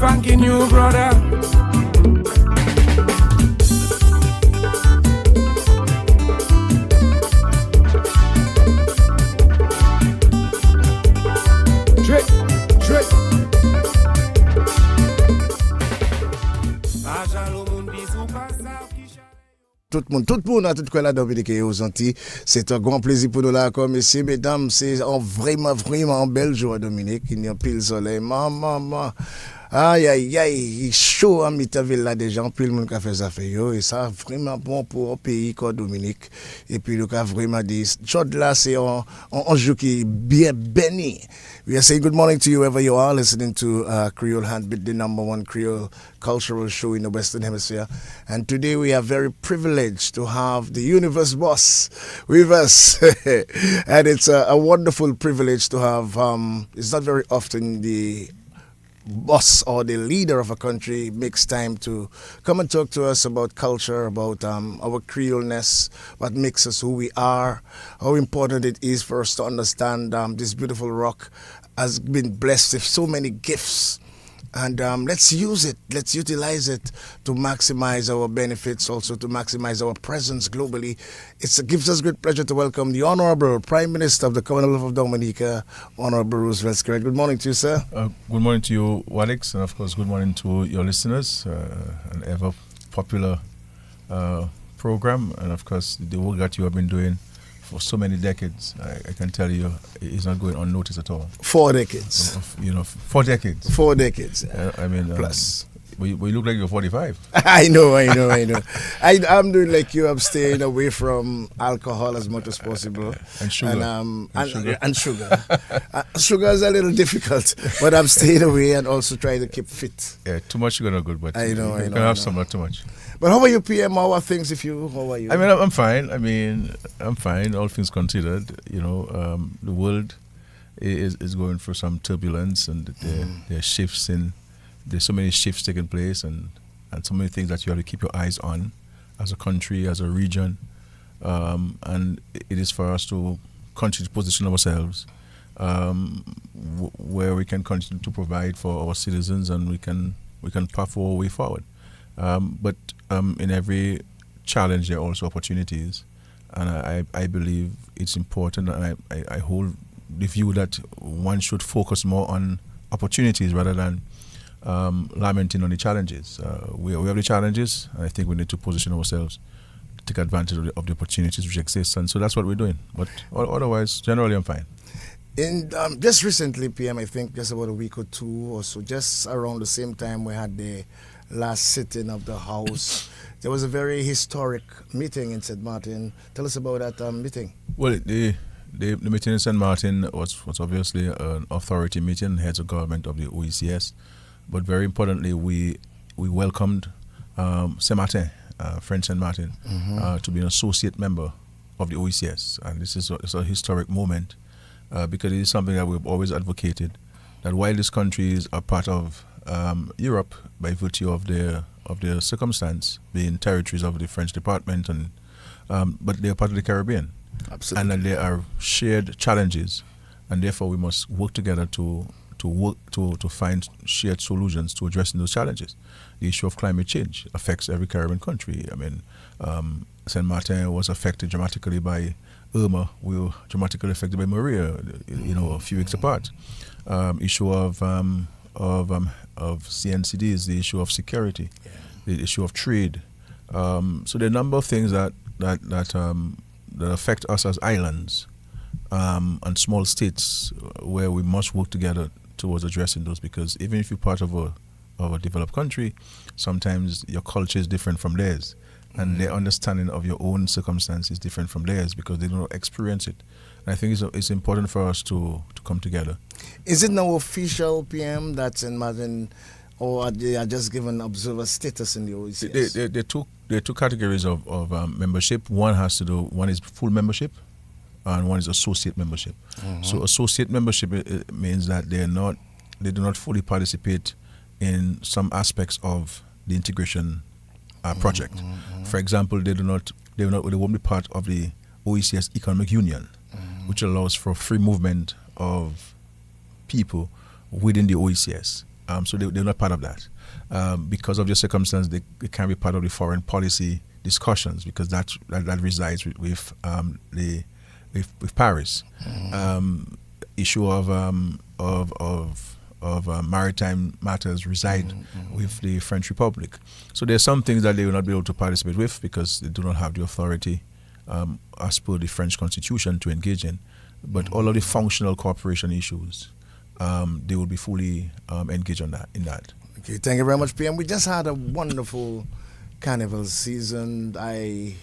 funky new brother. Tout le monde, à tout quoi la Dominique et aux Antilles. C'est un grand plaisir pour nous là, comme messieurs, mesdames. C'est un vraiment bel jour à Dominique. Il y a pile soleil. Maman. Aïe, chaud en Mitaville là déjà, puis le monde qui a fait ça fait yo, et ça vraiment bon pour un pays comme Dominique. Et puis le cas vraiment dit, chose là c'est un jour qui est bien béni. We are saying good morning to you wherever you are listening to Creole Heartbeat, the #1 Creole cultural show in the Western Hemisphere. And today we are very privileged to have the Universe Boss with us. And it's a wonderful privilege to have, it's not very often the boss or the leader of a country makes time to come and talk to us about culture, about our Creoleness, what makes us who we are, how important it is for us to understand this beautiful rock has been blessed with so many gifts. And let's use it, let's utilize it to maximize our benefits, also to maximize our presence globally. It gives us great pleasure to welcome the Honorable Prime Minister of the Commonwealth of Dominica, Honorable Roosevelt Skerrit. Good morning to you, sir. Good morning to you, Alex, and of course, good morning to your listeners, an ever popular program, and of course, the work that you have been doing for so many decades. I can tell you, it's not going unnoticed at all. 4 decades. 4 decades. 4 decades. I mean, plus. We look like you're 45. I know. I'm doing like you. I'm staying away from alcohol as much as possible. And sugar. And sugar. Sugar is a little difficult, but I'm staying away and also trying to keep fit. Yeah, too much sugar not good, but I know. You can have some, not too much. But how are you, PM? How are things with you? How are you? I mean, I'm fine. I'm fine, all things considered. The world is going through some turbulence, and there are shifts there's so many shifts taking place, and so many things that you have to keep your eyes on as a country, as a region. And it is for us to continue to position ourselves where we can continue to provide for our citizens, and we can path our way forward. But in every challenge, there are also opportunities, and I believe it's important, and I hold the view that one should focus more on opportunities rather than lamenting on the challenges. We have the challenges, and I think we need to position ourselves to take advantage of the opportunities which exist, and so that's what we're doing. But otherwise, generally, I'm fine. And just recently, PM, I think just about a week or two or so, just around the same time we had the last sitting of the House, there was a very historic meeting in St. Martin. Tell us about that meeting. Well, the meeting in St. Martin was obviously an authority meeting, heads of government of the OECS. But very importantly, we welcomed St. Martin, French St. Martin, to be an associate member of the OECS. And this is a historic moment because it is something that we've always advocated, that while these countries are part of Europe by virtue of their circumstance, being territories of the French department, but they are part of the Caribbean. Absolutely. And that there are shared challenges, and therefore we must work together to find shared solutions to addressing those challenges. The issue of climate change affects every Caribbean country. I mean, St. Martin was affected dramatically by Irma. We were dramatically affected by Maria. A few weeks apart. Issue of CNCDs, the issue of security, the issue of trade. So there are a number of things that affect us as islands and small states, where we must work together towards addressing those, because even if you're part of a developed country, sometimes your culture is different from theirs, and their understanding of your own circumstance is different from theirs because they don't experience it. And I think it's important for us to come together. Is it now official, PM, that St. Martin, or they are just given observer status in the OECS? There are two categories of membership. One is full membership, and one is associate membership. So associate membership means that they do not fully participate in some aspects of the integration project. For example, they won't be part of the OECS Economic Union, which allows for free movement of people within the OECS. So they're not part of that. Because of the circumstance, they can't be part of the foreign policy discussions because that resides with Paris. Issue of maritime matters reside with the French Republic. So there's some things that they will not be able to participate with because they do not have the authority as per the French Constitution to engage in. But all of the functional cooperation issues, they will be fully engaged in that. Okay, thank you very much, PM. We just had a wonderful Carnival season. I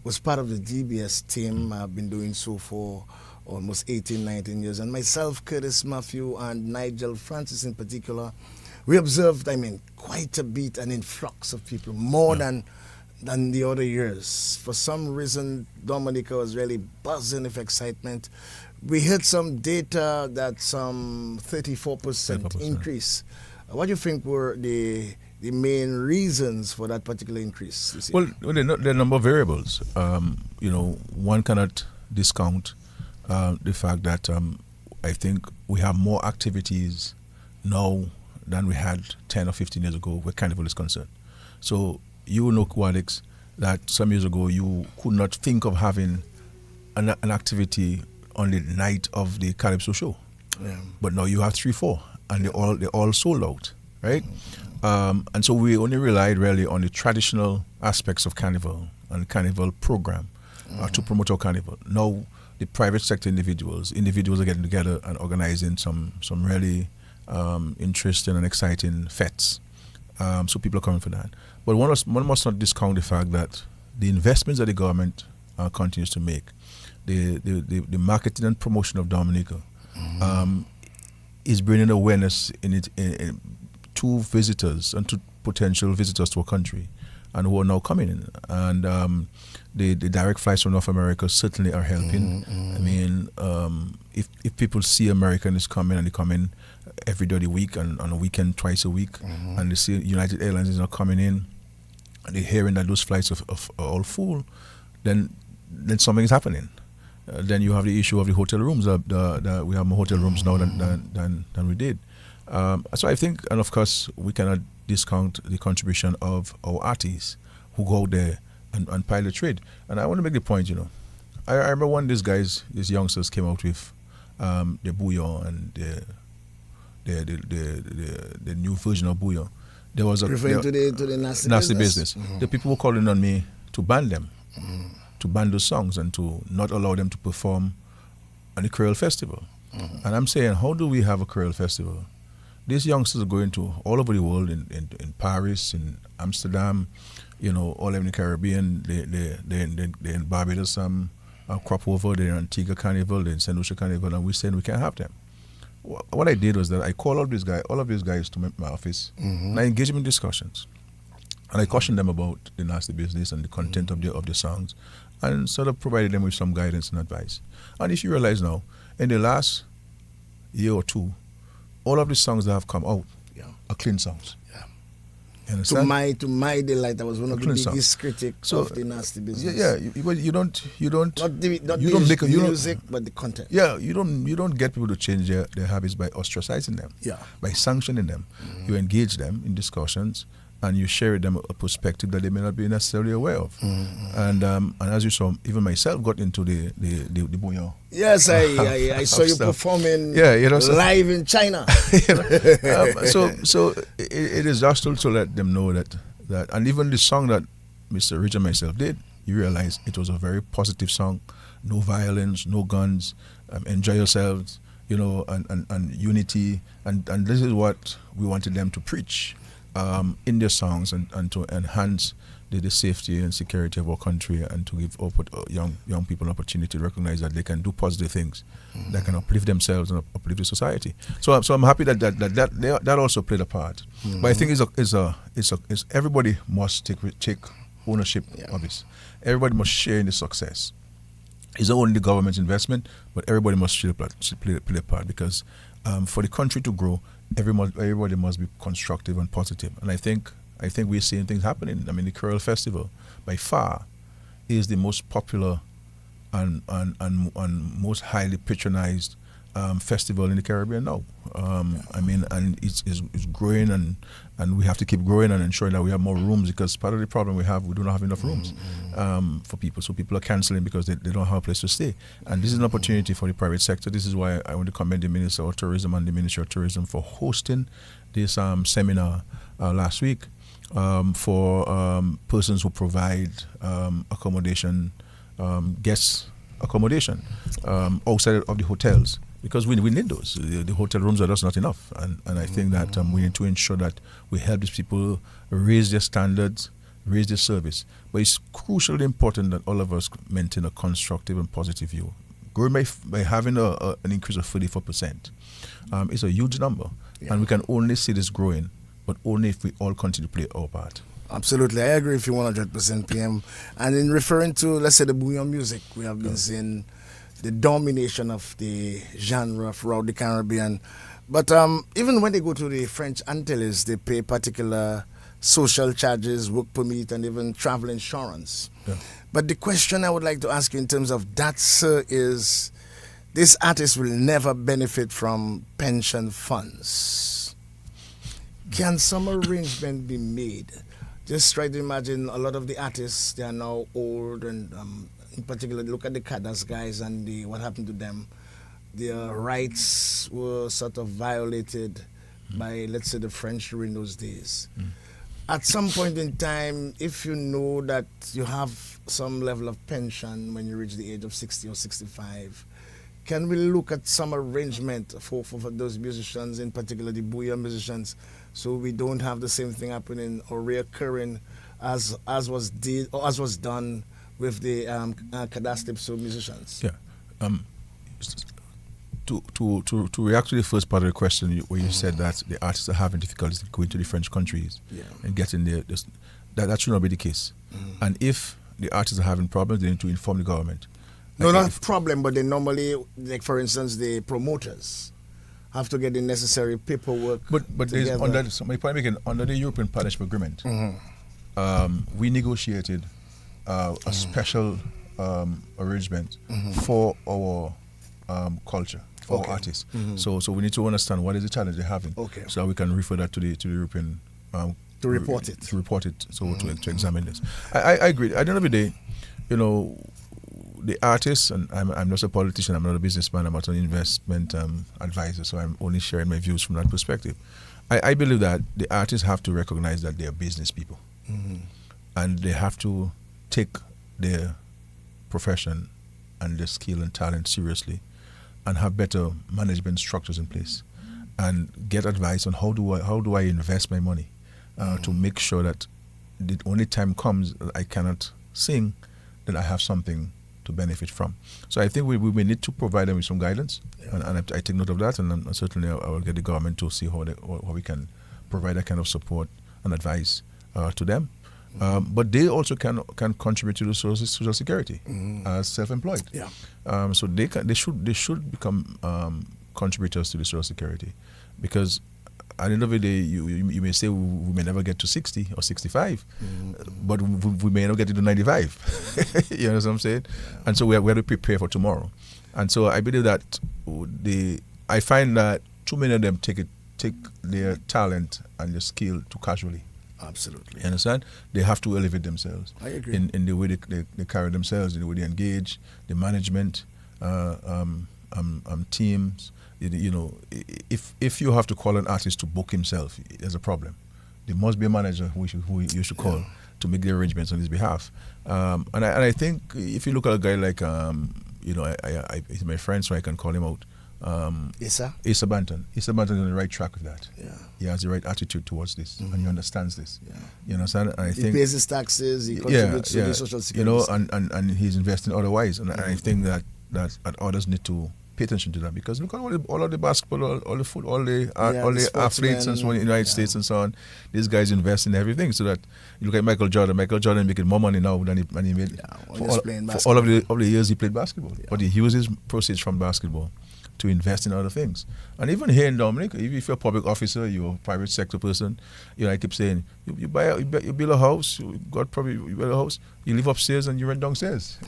was part of the DBS team. I've been doing so for almost 18, 19 years. And myself, Curtis Matthew, and Nigel Francis in particular, we observed, quite a bit, an influx of people, more than the other years. For some reason, Dominica was really buzzing with excitement. We heard some data that some 34% increase. What do you think were the main reasons for that particular increase? Well, there are a number of variables. One cannot discount the fact that I think we have more activities now than we had 10 or 15 years ago where Carnival is concerned. So you know, Alex, that some years ago you could not think of having an activity on the night of the Calypso show. Yeah. But now you have 3, 4, and they're all sold out, right? And so we only relied really on the traditional aspects of Carnival and Carnival program to promote our Carnival. Now the private sector individuals are getting together and organizing some really interesting and exciting fetes. So people are coming for that. But one must not discount the fact that the investments that the government continues to make, the marketing and promotion of Dominica, is bringing awareness to visitors and to potential visitors to our country, and who are now coming in. And the direct flights from North America certainly are helping. If people see Americans coming and they come in every day of the week and on a weekend twice a week, and they see United Airlines is not coming in, and they're hearing that those flights are all full, then something is happening. Then you have the issue of the hotel rooms. We have more hotel rooms now than we did. So I think, and of course, we cannot discount the contribution of our artists who go out there and pile the trade. And I want to make the point, I remember when these youngsters came out with the bouillon and the new version of bouillon. There was referring to the nasty business. The people were calling on me to ban them, to ban those songs and to not allow them to perform on the Creole Festival. And I'm saying, how do we have a Creole Festival? These youngsters are going to all over the world, in Paris, in Amsterdam, all over the Caribbean. They're in Barbados, crop over, they're in Antigua Carnival, they're in St. Lucia Carnival, and we're saying we can't have them. What I did was that I called all of these guys to my office, and I engaged them in discussions. And I cautioned them about the nasty business and the content of the songs, and sort of provided them with some guidance and advice. And if you realize now, in the last year or two, all of the songs that have come out are clean songs. Yeah. You understand? To my delight, I was one of the biggest critics of the nasty business. Yeah. You don't not the music, but the content. Yeah, you don't get people to change their habits by ostracizing them. Yeah. By sanctioning them. You engage them in discussions, and you share with them a perspective that they may not be necessarily aware of. And as you saw, even myself got into the bouillon. Yes, I saw you performing live in China. So it is just to let them know that, and even the song that Mr. Rich and myself did, you realize it was a very positive song. No violence, no guns, enjoy yourselves, and unity. And this is what we wanted them to preach in their songs, and to enhance the safety and security of our country, and to give young people an opportunity to recognize that they can do positive things that can uplift themselves and uplift the society. So I'm happy that also played a part. But I think it's everybody must take ownership of this. Everybody must share in the success. It's not only the government's investment, but everybody must play a part, because for the country to grow, everybody must be constructive and positive. And I think we're seeing things happening. The Creole Festival, by far, is the most popular and most highly patronized festival in the Caribbean now. I mean, and it's growing, and we have to keep growing and ensuring that we have more rooms, because part of the problem we do not have enough rooms for people. So people are cancelling because they don't have a place to stay. And this is an opportunity for the private sector. This is why I want to commend the Minister of Tourism and the Ministry of Tourism for hosting this seminar last week for persons who provide accommodation, guest accommodation outside of the hotels. Because we need those. The hotel rooms are just not enough. And I think that we need to ensure that we help these people raise their standards, raise their service. But it's crucially important that all of us maintain a constructive and positive view. Growing by having an increase of 34%, it's a huge number. Yeah. And we can only see this growing, but only if we all continue to play our part. Absolutely. I agree with you 100%, PM. And in referring to, let's say, the bouillon music, we have been seeing the domination of the genre throughout the Caribbean. But even when they go to the French Antilles, they pay particular social charges, work permit, and even travel insurance. Yeah. But the question I would like to ask you in terms of that, sir, is this artist will never benefit from pension funds. Can some arrangement be made? Just try to imagine a lot of the artists, they are now old, and in particular, look at the Cadas guys and what happened to them. Their rights were sort of violated by, let's say, the French during those days. At some point in time, if you know that you have some level of pension when you reach the age of 60 or 65, can we look at some arrangement for those musicians, in particular the bouillon musicians, so we don't have the same thing happening or reoccurring as was done with the Cadastipso musicians? Yeah. To react to the first part of the question, where you said that the artists are having difficulties going to the French countries and getting there, that should not be the case. And if the artists are having problems, they need to inform the government. No, not a problem, but they normally, like for instance, the promoters have to get the necessary paperwork. But there's under the European Partnership Agreement, we negotiated a special arrangement for our culture, for our artists. So we need to understand what is the challenge they're having, so that we can refer that to the European to report it. To examine this. I agree. At the end of the day, the artists, and I'm not a politician, I'm not a businessman, I'm not an investment advisor, so I'm only sharing my views from that perspective. I believe that the artists have to recognize that they are business people, and they have to take their profession and their skill and talent seriously, and have better management structures in place, and get advice on how do I invest my money to make sure that the only time comes that I cannot sing, that I have something to benefit from. So I think we may need to provide them with some guidance, and I take note of that, and certainly I will get the government to see how we can provide that kind of support and advice to them. But they also can contribute to the social security as self-employed. So they should become contributors to the social security, because at the end of the day, you may say we may never get to 60 or 65, but we may not get to 95. You know what I'm saying? And so we have to prepare for tomorrow. And so I believe that I find that too many of them take their talent and their skill too casually. Absolutely. You understand? They have to elevate themselves. I agree. In the way they carry themselves, in the way they engage, the management, teams. If you have to call an artist to book himself, there's a problem. There must be a manager who you should call to make the arrangements on his behalf. And I think if you look at a guy like he's my friend, so I can call him out. Issa Banton. Issa Banton is on the right track with that. He has the right attitude towards this, and he understands this. You understand? And I think he pays his taxes. He contributes to the social security. And he's investing otherwise. And I think that others need to pay attention to that, because look at all of the basketball, all the football, all the athletes and so on in the United States and so on. These guys invest in everything, so that you look at Michael Jordan. Michael Jordan making more money now than he made for all of the years he played basketball. But he uses proceeds from basketball to invest in other things. And even here in Dominic, if you're a public officer, you're a private sector person, I keep saying, you build a house, you build a house, you live upstairs and you rent downstairs.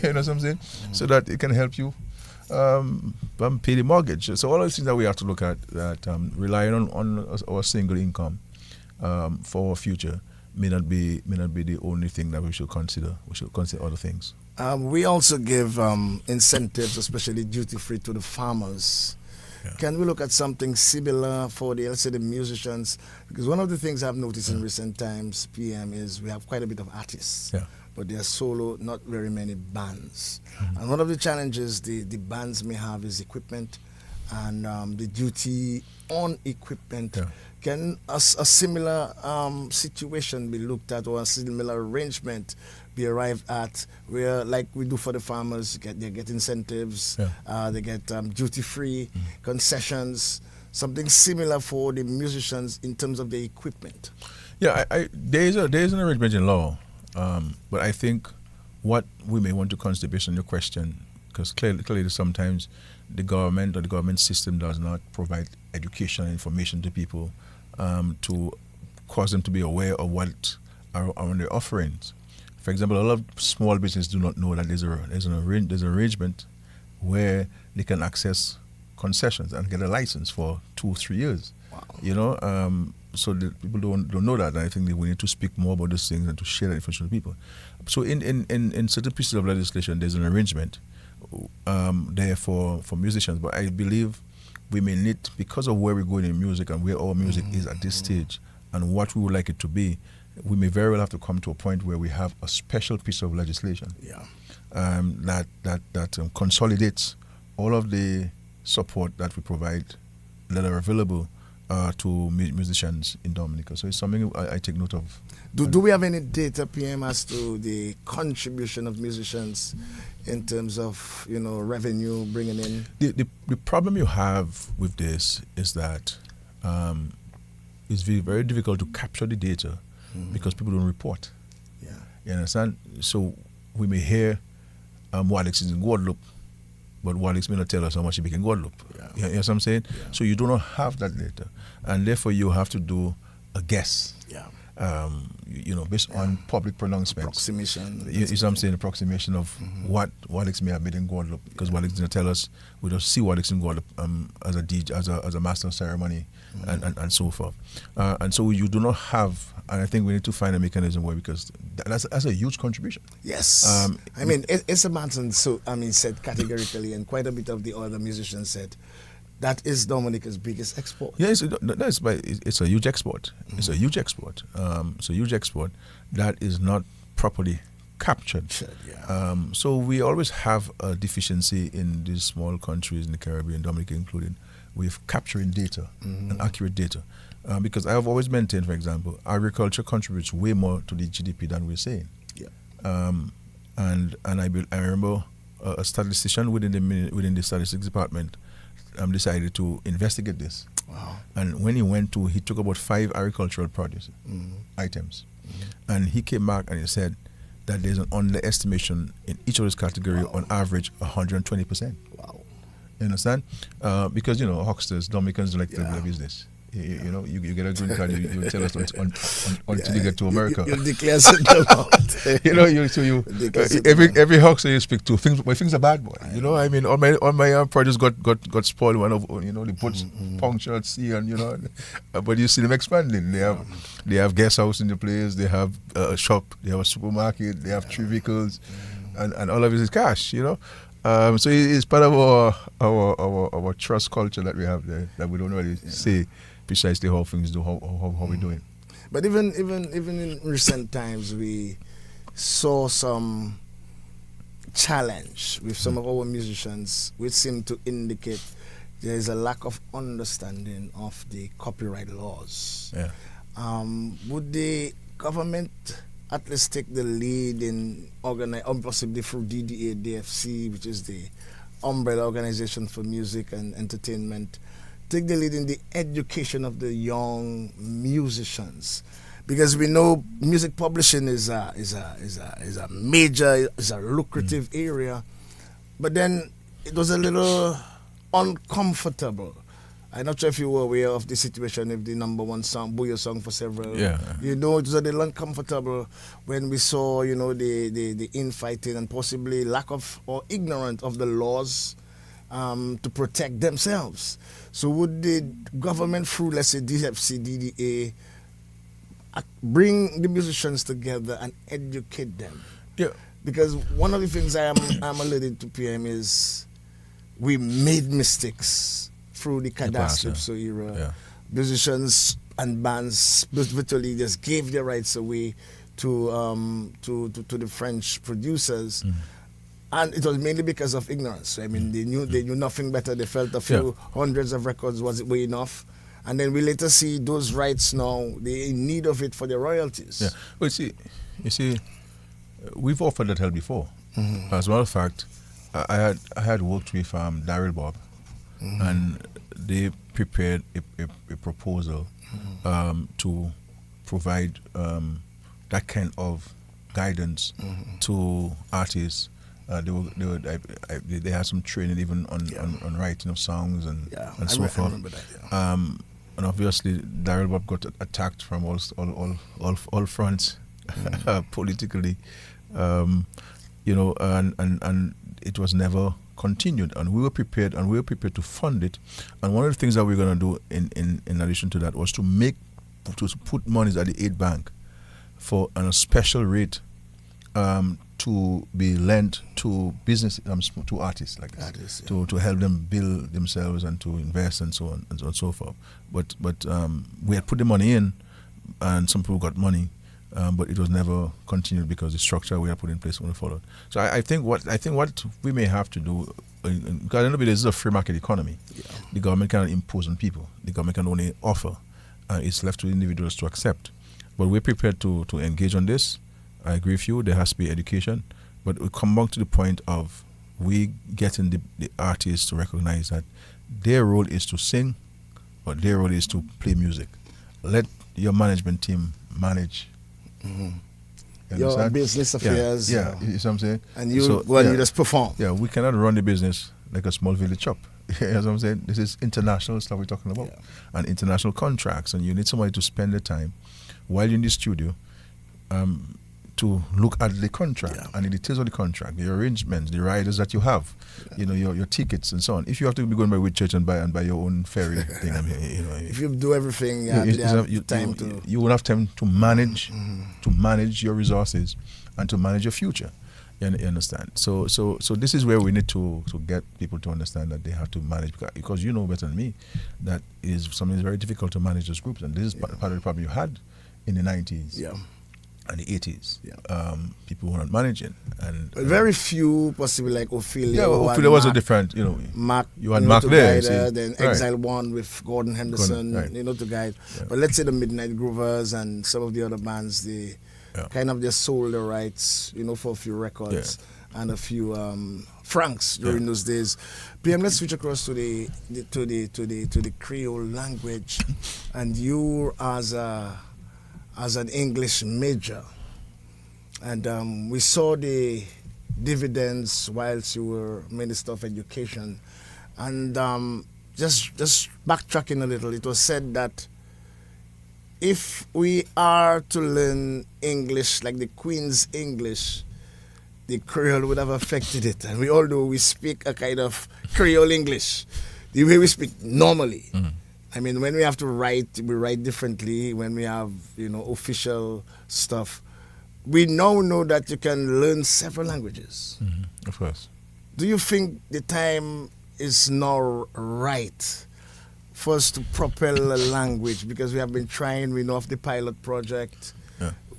You know what I'm saying? So that it can help you pay the mortgage. So all those things that we have to look at, that relying on our single income for our future may not be the only thing that we should consider. We should consider other things. We also give incentives, especially duty-free, to the farmers. Yeah. Can we look at something similar for the, let's say, the musicians? Because one of the things I've noticed in recent times, PM, is we have quite a bit of artists. Yeah. But they're solo, not very many bands. And one of the challenges the bands may have is equipment and the duty on equipment. Yeah. Can a similar situation be looked at, or a similar arrangement be arrived at, where, like we do for the farmers, they get incentives, they get duty-free concessions, something similar for the musicians in terms of the equipment? Yeah, there is an arrangement in law, but I think what we may want to consider based on your question, because clearly sometimes the government or the government system does not provide education and information to people to cause them to be aware of what are on their offerings. For example, a lot of small businesses do not know that there's an arrangement where they can access concessions and get a license for 2-3 years. Wow. You know, so the people don't know that. And I think that we need to speak more about these things and to share that information with people. So in certain pieces of legislation, there's an arrangement there for musicians. But I believe we may need, because of where we're going in music and where our music is at this stage and what we would like it to be, we may very well have to come to a point where we have a special piece of legislation that consolidates all of the support that we provide that are available to musicians in Dominica. So it's something I take note of. Do we have any data, PM, as to the contribution of musicians in terms of, revenue bringing in? The problem you have with this is that it's very difficult to capture the data because people don't report. Yeah. You understand? So we may hear Alex is in Guadeloupe, but Alex may not tell us how much he make in Guadeloupe. Yeah. You know what I'm saying? Yeah. So you do not have that data, and therefore you have to do a guess. Yeah. Based on public pronouncements. Approximation. You know what I'm saying? Approximation of what Alex may have made in Guadeloupe, because Alex didn't tell us. We just see Alex in Guadeloupe as a DJ, as a master of ceremony, and so forth. And so you do not have, and I think we need to find a mechanism where, because that's a huge contribution. Yes. It's a mountain. So said categorically, and quite a bit of the other musicians said, that is Dominica's biggest export. Yes, it's a huge export. It's a huge export. It's a huge export that is not properly captured. So we always have a deficiency in these small countries in the Caribbean, Dominica included, with capturing data and accurate data. Because I have always maintained, for example, agriculture contributes way more to the GDP than we're saying. Yeah. And I remember a statistician within the statistics department decided to investigate this. Wow. And when he took about 5 agricultural produce items, and he came back and he said that there's an underestimation in each of those categories on average 120%. Wow. You understand? Because hucksters, Dominicans don't like to do their business. You get a green card, you tell us until you get to America. You'll declare certain amount. Every huckster you speak to, things are bad, boy. All my projects got spoiled. One of they put puncture at sea, and but you see them expanding. They have guest house in the place. They have a shop. They have a supermarket. They have 3 vehicles, and all of it is cash. So it's part of our trust culture that we have there, that we don't really say precisely how things do, how we're doing. But even in recent times, we saw some challenge with some of our musicians, which seem to indicate there is a lack of understanding of the copyright laws. Yeah. Would the government at least take the lead in possibly through DDA, DFC, which is the umbrella organization for music and entertainment, take the lead in the education of the young musicians? Because we know music publishing is a lucrative area, but then it was a little uncomfortable. I'm not sure if you were aware of the situation if the number one song, Booyah song for several. Yeah. It was a little uncomfortable when we saw, the infighting and possibly lack of or ignorant of the laws to protect themselves. So would the government through, let's say, DFC, DDA, bring the musicians together and educate them? Yeah. Because one of the things I'm alluding to, PM, is we made mistakes through the Cadastro era. Yeah. Musicians and bands virtually just gave their rights away to the French producers. And it was mainly because of ignorance. I mean, they knew nothing better. They felt a few hundreds of records was way enough. And then we later see those rights now, they're in need of it for their royalties. Yeah. Well, you see, we've offered that help before. As a matter of fact, I had worked with Daryl Bob, and they prepared a proposal to provide that kind of guidance to artists. They had some training even on writing of songs and so forth. I remember that, and obviously Daryl Bob got attacked from all fronts politically, and it was never continued. And we were prepared to fund it. And one of the things that we're going to do in addition to that was to put monies at the aid bank for on a special rate to be lent to business to artists like this, to help them build themselves and to invest and so on and so forth. But we had put the money in, and some people got money, but it was never continued because the structure we had put in place wasn't followed. So I think what we may have to do, because at the end of it, this is a free market economy. The government cannot impose on people. The government can only offer. It's left to individuals to accept. But we're prepared to engage on this. I agree with you, there has to be education, but we come back to the point of we getting the artists to recognize that their role is to sing, but their role is to play music. Let your management team manage your business affairs. Yeah, you see what I'm saying? And you just perform. Yeah, we cannot run the business like a small village shop. You know what I'm saying? This is international stuff we're talking about, and international contracts, and you need somebody to spend the time while you're in the studio to look at the contract and the details of the contract, the arrangements, the riders that you have, your tickets and so on. If you have to be going by Whitchurch and buy your own ferry thing, if you do everything, you will have time to manage your resources and to manage your future. You understand? So this is where we need to get people to understand that they have to manage, because you know better than me that is something that's very difficult to manage those groups, and this is part of the problem you had in the 90s. And the 80s, people were not managing, and very few, possibly like Ophelia. Ophelia was a different, Mark. You had Mark there, then Exile One with Gordon Henderson, to guide. But let's say the Midnight Groovers and some of the other bands, they kind of just sold the rights, for a few records and a few francs during those days. PM, let's switch across to the Creole language, and you as an English major, and we saw the dividends whilst you were Minister of Education, and just backtracking a little, it was said that if we are to learn English like the Queen's English, the Creole would have affected it. And we all know we speak a kind of Creole English, the way we speak normally. I mean, when we have to write, we write differently. When we have, official stuff, we now know that you can learn several languages. Of course. Do you think the time is now right for us to propel a language? Because we have been trying, we know of the pilot project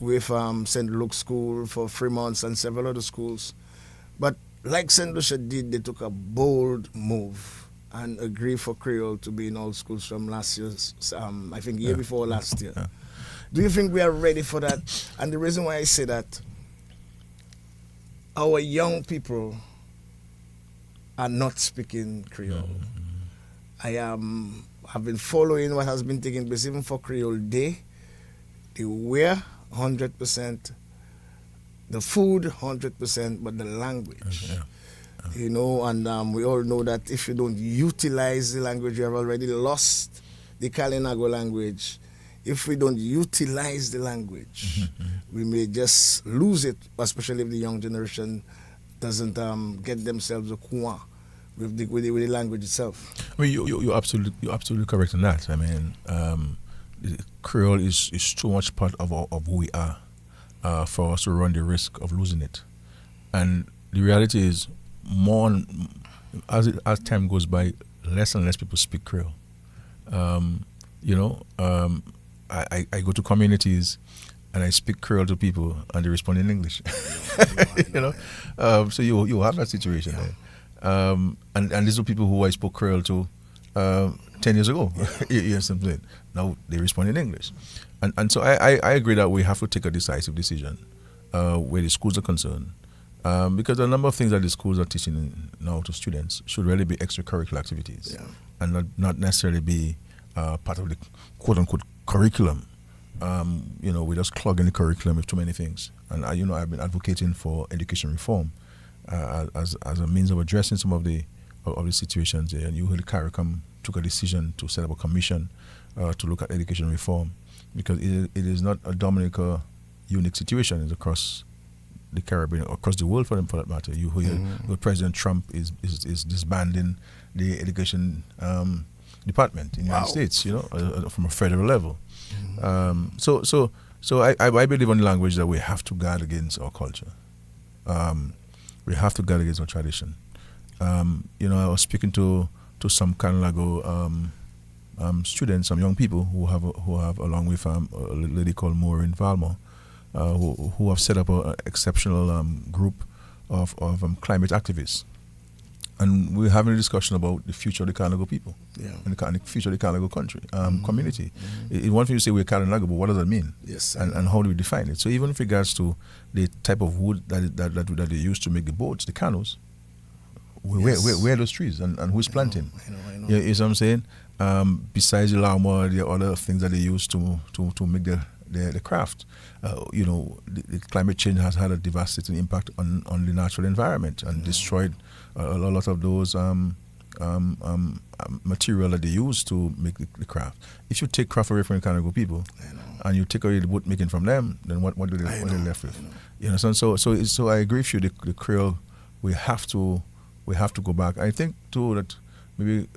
with St. Luke's School for 3 months and several other schools. But like St. Lucia did, they took a bold move and agree for Creole to be in all schools from last year's, I think year before last year. Do you think we are ready for that? And the reason why I say that, our young people are not speaking Creole. I have been following what has been taking place even for Creole Day. They wear 100%, the food 100%, but the language. And we all know that if you don't utilize the language, you have already lost the Kalinago language. If we don't utilize the language, we may just lose it, especially if the young generation doesn't get themselves a coin with the language itself. I mean, you're absolutely correct in that. I mean, Creole is too much part of who we are for us to run the risk of losing it. And the reality is, as time goes by, less and less people speak Creole. I go to communities and I speak Creole to people and they respond in English. So you have that situation there. And these are people who I spoke Creole to 10 years ago. You know something. Now they respond in English. And so I agree that we have to take a decisive decision where the schools are concerned. Because a number of things that the schools are teaching now to students should really be extracurricular activities and not necessarily be part of the quote-unquote curriculum. We just clog in the curriculum with too many things. And I've been advocating for education reform as a means of addressing some of the situations there. And you heard CARICOM took a decision to set up a commission to look at education reform, because it is not a Dominica unique situation. It's across the Caribbean, across the world for that matter. You hear President Trump is disbanding the education department in the United States, from a federal level. So I believe in the language that we have to guard against our culture. We have to guard against our tradition. I was speaking to some Carnival students, some young people who have along with a lady called Maureen Valmore, who have set up an exceptional group of climate activists. And we're having a discussion about the future of the Carnival people and the future of the Carnival country, community. It's one thing to say we're Carnival, but what does that mean? Yes. And how do we define it? So even with regards to the type of wood that they use to make the boats, the canoes, where are those trees and who's planting? I know. You know what I'm saying? Besides the llama, there are other things that they use to make the craft. The climate change has had a devastating impact on the natural environment and destroyed a lot of those material that they use to make the craft. If you take craft away from the Carnival people and you take away the boat making from them, then what are they left with? You know, so I agree with you. The Creole, we have to go back. I think too that maybe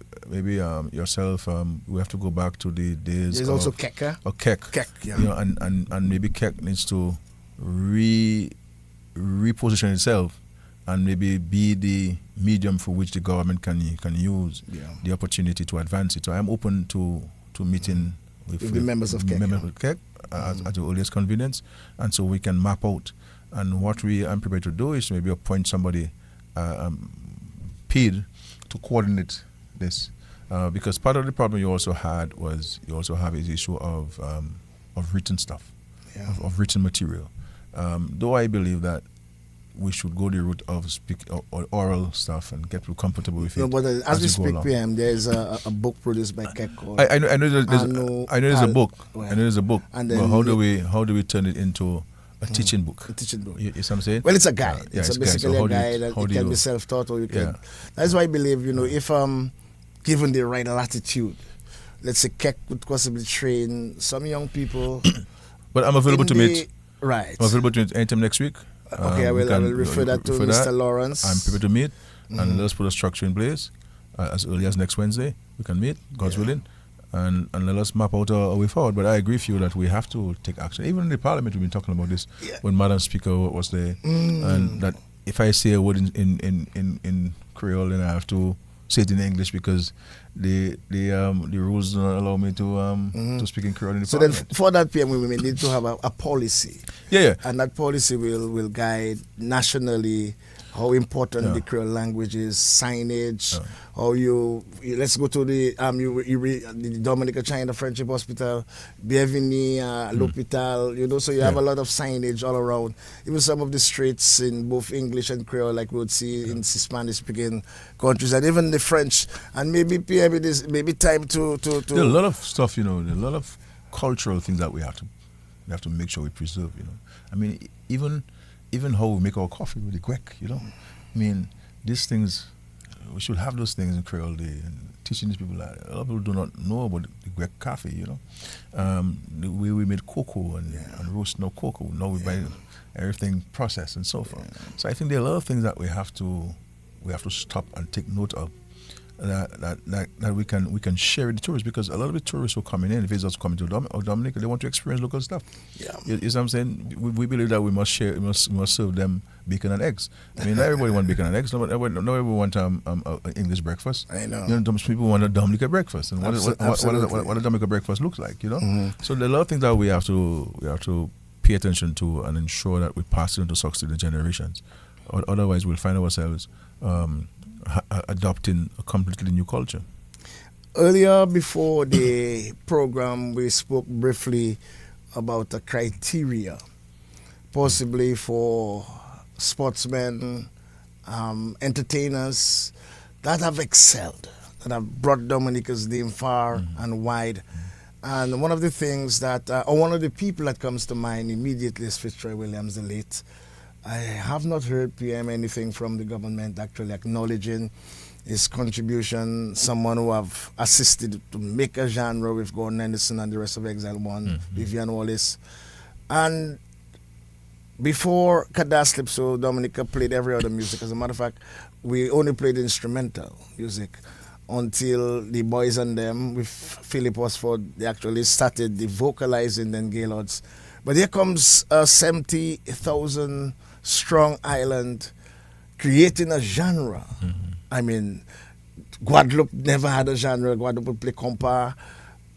yourself, we have to go back to the days. There's also Kek. Or Kek. Kek, yeah. And maybe Kek needs to reposition itself and maybe be the medium for which the government can use the opportunity to advance it. So I'm open to meeting with the members of Kek. At the earliest convenience, and so we can map out. And what I'm prepared to do is maybe appoint somebody paid to coordinate this, because part of the problem you also have the issue of written stuff, of written material. Though I believe that we should go the route of oral stuff and get comfortable with it. No, but as we speak, PM, there's a book produced by Kek called. I know there's a book. Well, I know there's a book. And but how do we turn it into a teaching book? A teaching book. You see what I'm saying? Well, it's a guide. Yeah, it's basically a guide that it can be self-taught, or you can. That's why I believe, if given the right latitude, let's say Kek could possibly train some young people. But I'm available to meet. Right. I'm available to meet anytime next week. Okay, I will refer that to Mr. Lawrence. I'm prepared to meet, and let's put a structure in place as early as next Wednesday. We can meet, God's willing, and let us map out a way forward. But I agree with you that we have to take action. Even in the Parliament, we've been talking about this when Madam Speaker was there, and that if I say a word in Creole, then I have to say it in English because the rules don't allow me to speak in Creole in the Parliament. So then for that PM, we may need to have a policy. Yeah. And that policy will guide nationally how important the Creole language is, signage, how let's go to the Dominica China Friendship Hospital, Bienvenue, L'Hôpital, so you have a lot of signage all around. Even some of the streets in both English and Creole, like we would see in Spanish-speaking countries, and even the French. And maybe PM, it is maybe time to. There are a lot of stuff, there are a lot of cultural things that we have to make sure we preserve, I mean, even how we make our coffee with the gwek, I mean, these things, we should have those things in Creole Day and teaching these people that a lot of people do not know about the gwek coffee, the way we made cocoa and roast no cocoa. Now we buy everything processed and so forth. So I think there are a lot of things that we have to we have to stop and take note of. That we can share with the tourists, because a lot of the tourists who are coming in, visitors coming to Dominica, they want to experience local stuff. Yeah. You know what I'm saying? We believe that we must share, we must serve them bacon and eggs. I mean, not everybody want bacon and eggs. Not everybody want English breakfast. I know. You know, people want a Dominica breakfast, and what a Dominica breakfast looks like. You know. Mm-hmm. So there are a lot of things that we have to pay attention to and ensure that we pass it on to succeeding generations. Otherwise, we'll find ourselves adopting a completely new culture. Earlier, before the program, we spoke briefly about the criteria, possibly for sportsmen, entertainers that have excelled, that have brought Dominica's name far and wide. And one of the things that, or one of the people that comes to mind immediately is Fitzroy Williams, the late. I have not heard PM anything from the government actually acknowledging his contribution, someone who have assisted to make a genre with Gordon Henderson and the rest of Exile One, Vivian Wallace. And before Cadaslypso, Dominica played every other music. As a matter of fact, we only played instrumental music until the Boys and Them with Philip Osford, they actually started the vocalizing and Gaylords. But here comes a 70,000 strong island creating a genre. I mean, Guadeloupe never had a genre. Guadeloupe would play compa.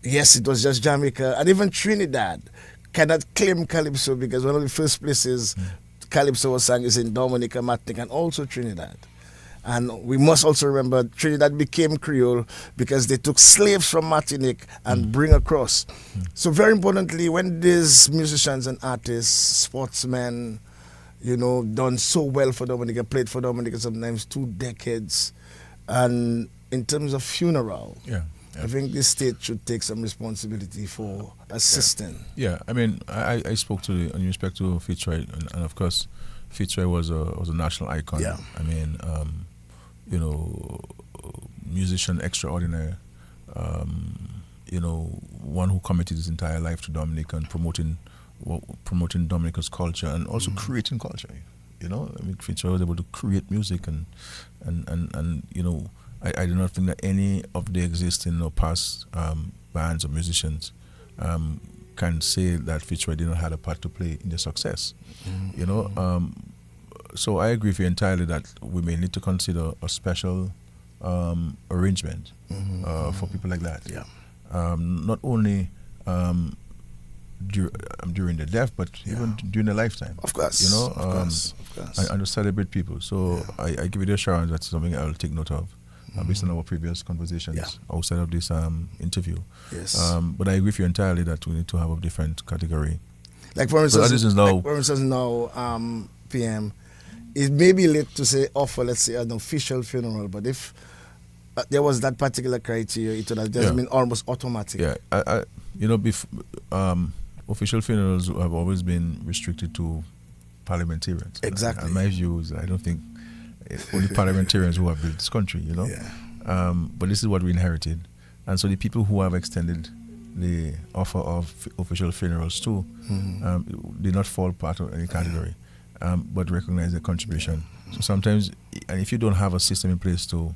Yes, it was just Jamaica. And even Trinidad cannot claim Calypso, because one of the first places Calypso was sung is in Dominica, Martinique, and also Trinidad. And we must also remember Trinidad became Creole because they took slaves from Martinique and bring across. So very importantly, when these musicians and artists, sportsmen, you know, done so well for Dominica, played for Dominica sometimes 2 decades, and in terms of funeral, I think the state should take some responsibility for assisting. Yeah, I mean, I spoke to in respect to Fitzroy, and of course, Fitzroy was a national icon. Yeah. I mean, you know, musician extraordinary. You know, one who committed his entire life to Dominica and promoting Dominica's culture and also creating culture. You know, I mean, Fitzroy was able to create music and you know, I do not think that any of the existing or past bands or musicians can say that Fitzroy did not have a part to play in their success. You know, so I agree with you entirely that we may need to consider a special arrangement for people like that. Yeah. Not only during the death, but even during the lifetime. Of course. You know, of course. and to celebrate people. So I give you the assurance that's something I will take note of based on our previous conversations outside of this interview. Yes. But I agree with you entirely that we need to have a different category. Like for instance, now, PM, it may be late to say offer, let's say, an official funeral, but if there was that particular criteria, it would have just been almost automatic. Yeah, I you know, official funerals have always been restricted to parliamentarians. Exactly. And my view is, I don't think only parliamentarians who have built this country, you know. Yeah. But this is what we inherited, and so the people who have extended the offer of official funerals too did not fall part of any category, but recognize their contribution. So sometimes, and if you don't have a system in place to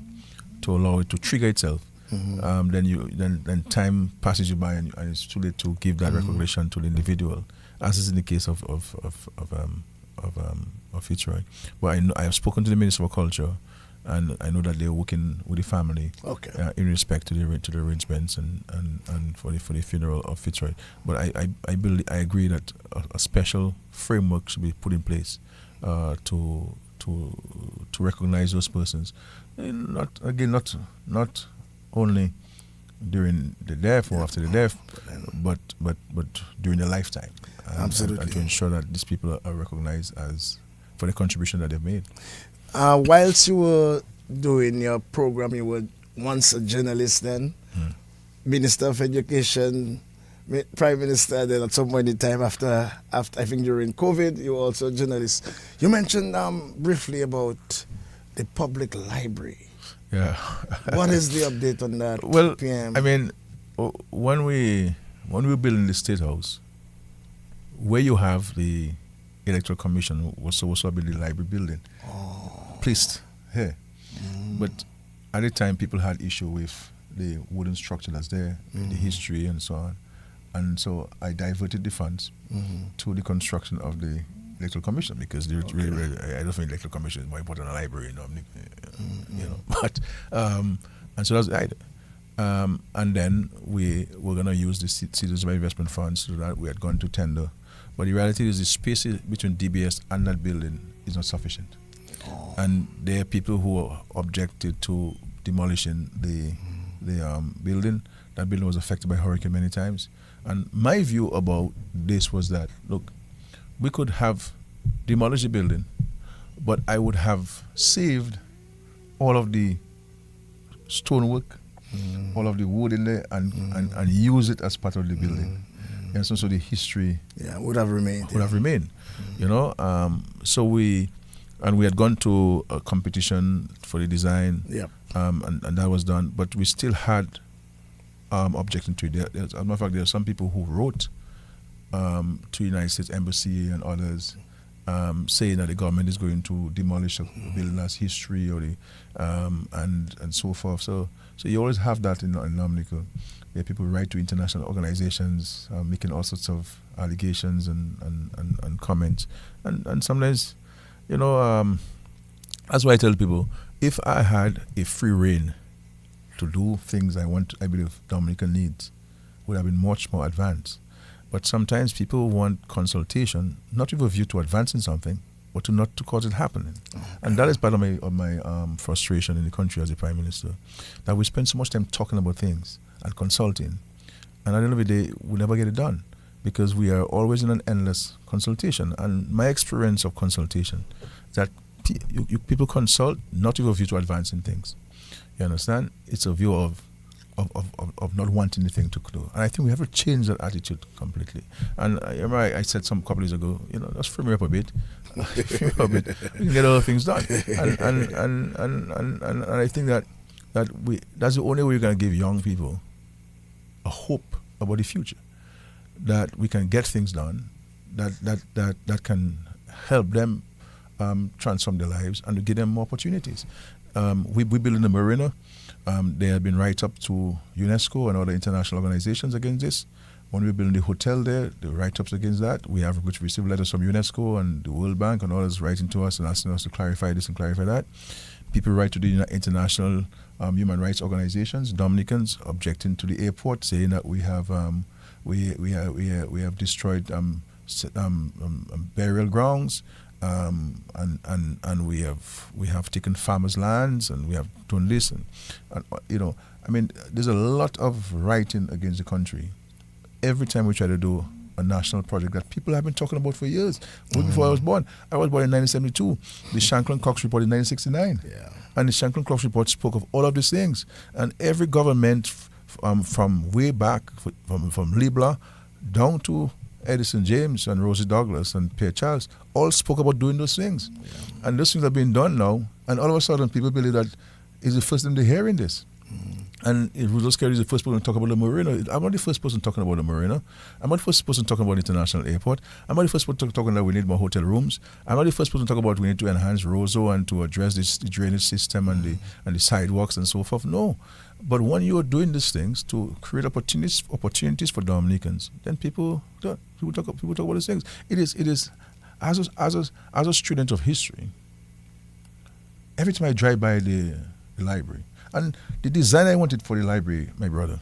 allow it to trigger itself, then time passes you by and it's too late to give that recognition to the individual, as is in the case of Fitzroy. But I have spoken to the Minister of Culture, and I know that they're working with the family in respect to the arrangements and for the funeral of Fitzroy. But I agree that a special framework should be put in place to recognize those persons, not only during the death or after the death, but during the lifetime. Absolutely. And to ensure that these people are recognized as for the contribution that they've made. Whilst you were doing your program, you were once a journalist then, Minister of Education, Prime Minister, then at some point in time after I think during COVID, you were also a journalist. You mentioned briefly about the public library. Yeah. What is the update on that, well, PM? I mean, when we were building the State House, where you have the Electoral Commission was supposed to be the library building placed here. But at the time, people had issue with the wooden structure that's there, the history and so on. And so I diverted the funds to the construction of the Electoral Commission, because I don't think Electoral Commission is more important than a library, you know. But and so that's the idea. And then we were going to use the Citizens Investment Funds, so that we had gone to tender. But the reality is the space between DBS and that building is not sufficient. And there are people who objected to demolishing the building. That building was affected by hurricane many times. And my view about this was that, look, we could have demolished the building, but I would have saved all of the stonework, all of the wood in there, and use it as part of the building. And so the history would have remained. You know. So we had gone to a competition for the design, and that was done. But we still had objection to it. As a matter of fact, there are some people who wrote to the United States Embassy and others saying that the government is going to demolish a building as history, or the and so forth. So you always have that in Dominica. Yeah, people write to international organizations making all sorts of allegations and comments, and sometimes, you know, that's why I tell people, if I had a free reign to do things I believe Dominica needs, would have been much more advanced. But sometimes people want consultation, not with a view to advancing something, but not to cause it happening. And that is part of my frustration in the country as a Prime Minister, that we spend so much time talking about things and consulting, and at the end of the day, we never get it done, because we are always in an endless consultation. And my experience of consultation is that people consult not with a view to advancing things. You understand? It's a view of not wanting anything to do. And I think we have to change that attitude completely. And I remember I said some couple of years ago, you know, let's free me up a bit. We can get other things done. And I think that's the only way we're going to give young people a hope about the future, that we can get things done, that can help them transform their lives and to give them more opportunities. We build in the marina. There have been write-up to UNESCO and other international organizations against this. When we build the hotel there, the write-ups against that. We have received letters from UNESCO and the World Bank and others writing to us and asking us to clarify this and clarify that. People write to the international human rights organizations, Dominicans objecting to the airport, saying that we have destroyed burial grounds, and we have taken farmers' lands, and we have done this, and you know, I mean, there's a lot of writing against the country every time we try to do a national project that people have been talking about for years. Before I was born in 1972. The Shanklin-Cox report in 1969. And the Shanklin-Cox report spoke of all of these things. And every government from way back, from Libla down to Edison James and Rosie Douglas and Pierre Charles, all spoke about doing those things. And those things are being done now. And all of a sudden, people believe that it's the first time they're hearing this. And Rudolph Carey is the first person to talk about the marina. I'm not the first person talking about the marina. I'm not the first person talking about the international airport. I'm not the first person talking that we need more hotel rooms. I'm not the first person talking about we need to enhance Roseau and to address the drainage system and the sidewalks and so forth. No. But when you are doing these things to create opportunities for Dominicans, then people talk about these things. It is as a student of history, every time I drive by the library, and the design I wanted for the library, my brother,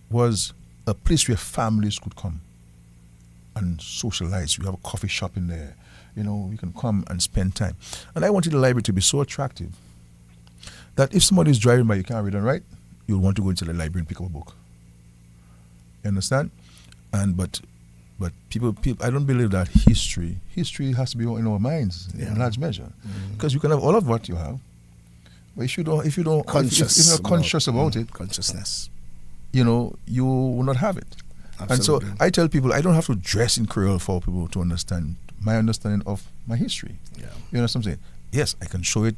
was a place where families could come and socialize. We have a coffee shop in there. You know, you can come and spend time. And I wanted the library to be so attractive that if somebody is driving by, you can't read and write, you'll want to go into the library and pick up a book. You understand? But people, I don't believe that history has to be in our minds in large measure, because you can have all of what you have. But if you're not conscious about it, consciousness, you know, you will not have it. Absolutely. And so I tell people, I don't have to dress in Creole for people to understand my understanding of my history. Yeah. You know what I'm saying? Yes, I can show it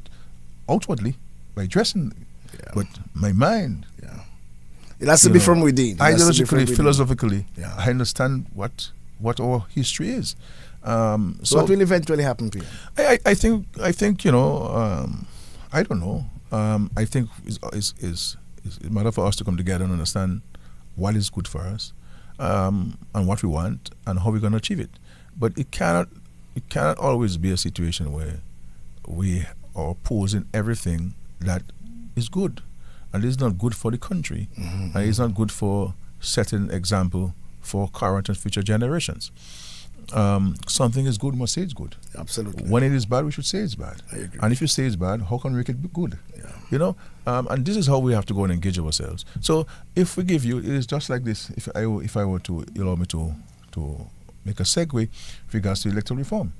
outwardly by dressing, but my mind. Yeah. It has to be from within. Ideologically, philosophically, I understand what our history is. So what will eventually happen to you? I think you know, I don't know. I think it's a matter for us to come together and understand what is good for us, and what we want and how we're going to achieve it. But it cannot always be a situation where we are opposing everything that is good, and it's not good for the country, and it's not good for setting example for current and future generations. Something is good, we must say it's good. Absolutely. When it is bad, we should say it's bad. I agree. And if you say it's bad, how can we make it be good? Yeah. You know, and this is how we have to go and engage ourselves. So if we give you, it is just like this. If I were to allow me to make a segue with regards to electoral reform,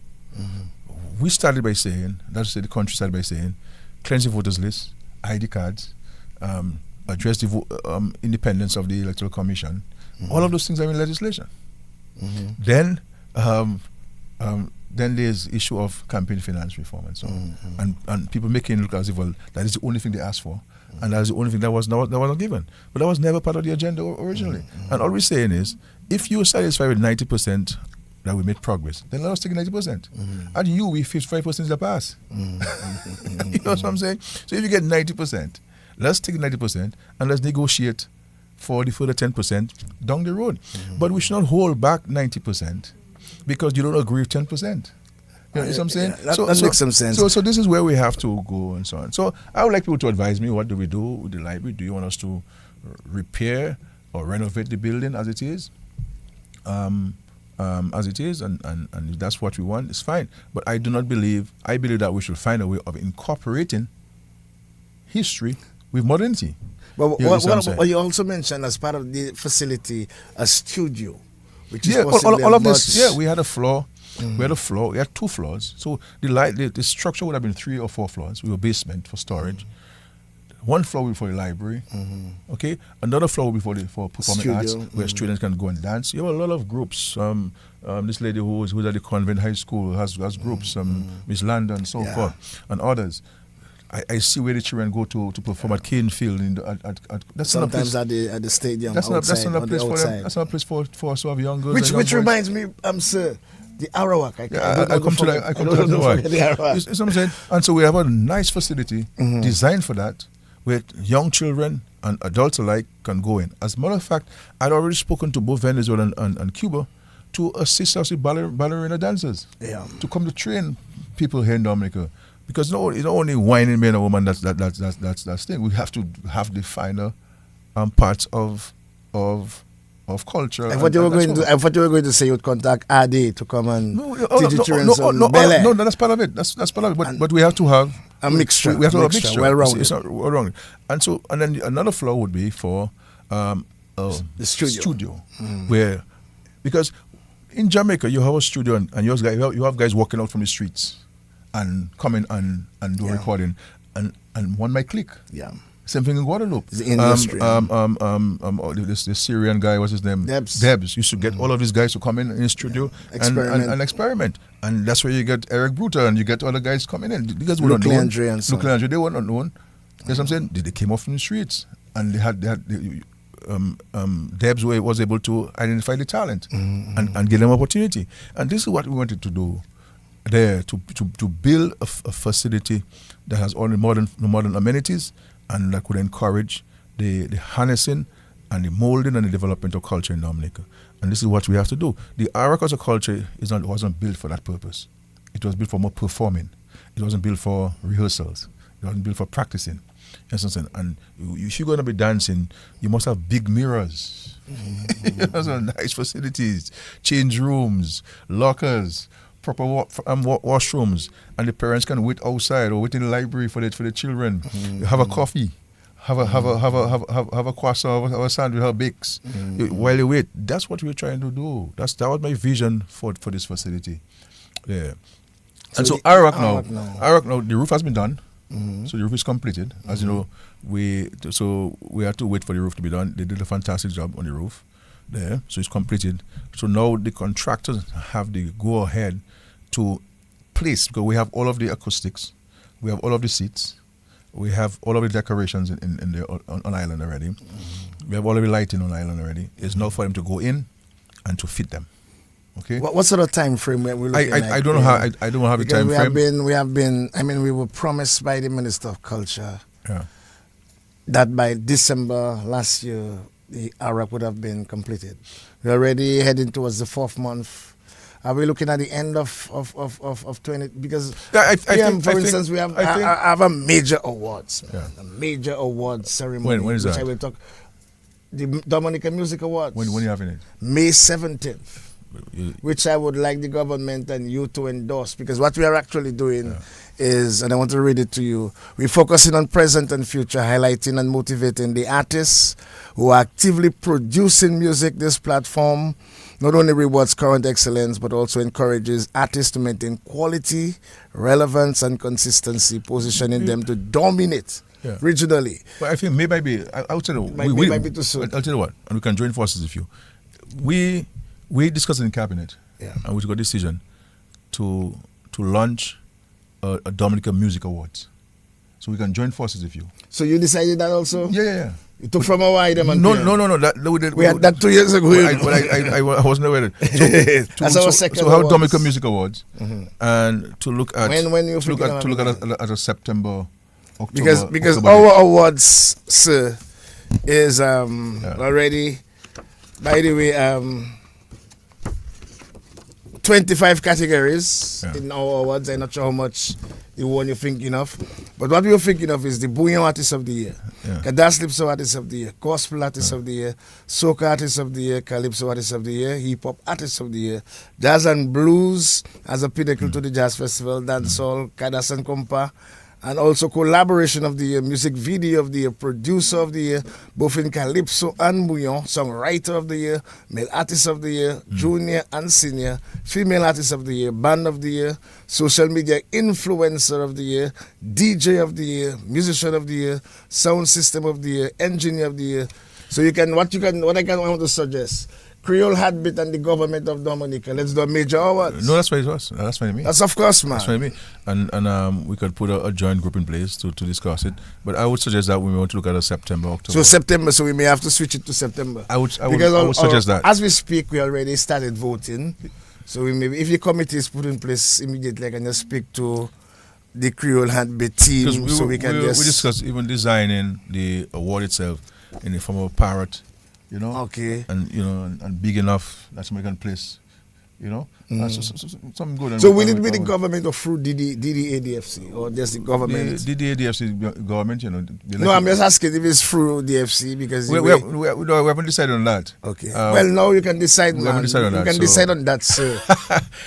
we started by saying, that's the country started by saying, cleanse the voters list, ID cards, address the independence of the electoral commission. All of those things are in legislation. Then there's issue of campaign finance reform and so on, and people making it look as if, well, that is the only thing they asked for, and that is the only thing that was not given. But that was never part of the agenda originally. And all we're saying is, if you're satisfied with 90% that we made progress, then let us take 90%. And we 55% the pass. You know what I'm saying? So if you get 90%, let's take 90% and let's negotiate for the further 10% down the road. But we should not hold back 90% because you don't agree with 10%. You know what I'm saying? Yeah, that makes some sense. So this is where we have to go and so on. So I would like people to advise me, what do we do with the library? Do you want us to repair or renovate the building as it is? And if that's what we want, it's fine. But I believe that we should find a way of incorporating history with modernity. But what you also mentioned as part of the facility, a studio, which is all of this. Yeah, we had a floor. We had 2 floors. So the structure would have been 3 or 4 floors. We were basement for storage. 1 floor will be for the library. Okay, another floor will be for performing arts, where students can go and dance. You have a lot of groups. This lady who's at the convent high school has groups. Miss Landa and so forth, and others. I see where the children go to perform at Cane Field. That's sometimes at the stadium. That's not a place for them. That's not a place for us to have young girls. Which reminds me, sir, the Arawak. I come to that. You see what I'm saying? And so we have a nice facility designed for that, where young children and adults alike can go in. As a matter of fact, I'd already spoken to both Venezuela and Cuba to assist us with ballerina dancers to come to train people here in Dominica. Because it's not only whining man and woman that's thing. We have to have the finer parts of culture. I thought you were going to say you'd contact Adi to come and teach the children No, that's part of it. That's part of it. But we have to have a mixture. We have to have a mixture. Well-rounded. It's not well-rounded. And then another floor would be for the studio. Where, because in Jamaica you have a studio and you have guys walking out from the streets and coming and do recording, and one might click. Yeah. Same thing in Guadeloupe. The industry. This Syrian guy, what's his name? Debs. Used to get all of these guys to come in the studio and experiment. And that's where you get Eric Bruter and you get other guys coming in. Because Luke Landry and so on. They were not known. You know what I'm saying? They came off from the streets and they had Debs was able to identify the talent and give them opportunity. And this is what we wanted to do there, to build a facility that has all the modern amenities and that could encourage the harnessing and the molding and the development of culture in Dominica. And this is what we have to do. The Arawak as a culture wasn't built for that purpose. It was built for more performing. It wasn't built for rehearsals. It wasn't built for practicing. And if you're going to be dancing, you must have big mirrors. Nice facilities, change rooms, lockers, proper washrooms, and the parents can wait outside or wait in the library for the children. Have a coffee, have a croissant, have a sandwich, have bakes while you wait. That's what we're trying to do. That was my vision for this facility. Yeah. And so Arawak now, the roof has been done. So the roof is completed. As you know, we had to wait for the roof to be done. They did a fantastic job on the roof there. So it's completed. So now the contractors have the go ahead to place, because we have all of the acoustics, we have all of the seats, we have all of the decorations on island already. We have all of the lighting on island already. It's now for them to go in and to fit them. Okay. What sort of time frame we're looking at? I don't know how I don't have a time frame. We have been. I mean, we were promised by the Minister of Culture Yeah. that by December last year the ARAC would have been completed. We're already heading towards the 4th month. Are we looking at the end of 20? Because Yeah, for instance, we have I have a major awards, man, Yeah. a major awards ceremony. When is which that? I will talk. The Dominica Music Awards. When are you having it? May 17th. Which I would like the government and you to endorse, because what we are actually doing is, and I want to read it to you, we're focusing on present and future, highlighting and motivating the artists who are actively producing music. This platform not only rewards current excellence, but also encourages artists to maintain quality, relevance, and consistency, positioning them to dominate regionally. But I think maybe I'll tell you. Might be too soon. I'll tell you what, and we can join forces with you. We discussed in cabinet, and we took a decision to launch a Dominica Music Awards, so we can join forces with you. So you decided that also? Yeah. You took from our item and No. We had that 2 years ago. I wasn't aware of it. That's our second. So have Dominica Music Awards, and to look at when you to look at a September, because October our awards, sir, is already, by the way, 25 categories in our awards. I'm not sure how much the one you're thinking of, but what we're thinking of is the Bouillon Artist of the Year, Calypso Artist of the Year, Gospel Artist of the Year, Soca Artist of the Year, Calypso Artist of the Year, Hip Hop Artist of the Year, Jazz and Blues as a pinnacle to the Jazz Festival, Dancehall, Kadas and Compa, and also Collaboration of the Year, Music Video of the Year, Producer of the Year, both in Calypso and Bouillon, Songwriter of the Year, Male Artist of the Year, Junior and Senior, Female Artist of the Year, Band of the Year, Social Media Influencer of the Year, DJ of the Year, Musician of the Year, Sound System of the Year, Engineer of the Year. So what I want to suggest, Creole Heartbeat and the government of Dominica, let's do a major awards. No, that's what it was. That's what I mean. That's of course, man. That's what I mean. And we could put a joint group in place to discuss it. But I would suggest that we want to look at a September, October. So we may have to switch it to September. I would suggest that. As we speak, we already started voting. So we maybe, if the committee is put in place immediately, I can just speak to the Creole Heartbeat team, we discussed even designing the award itself in the form of a parrot. Okay. And and big enough that somebody can place, something good. So will it be the government or through DDADFC or just the government? DDADFC government, No, I'm just asking if it's through DFC because we haven't decided on that. Okay. Well, now you can decide. We haven't decided on that. You can decide on that, sir.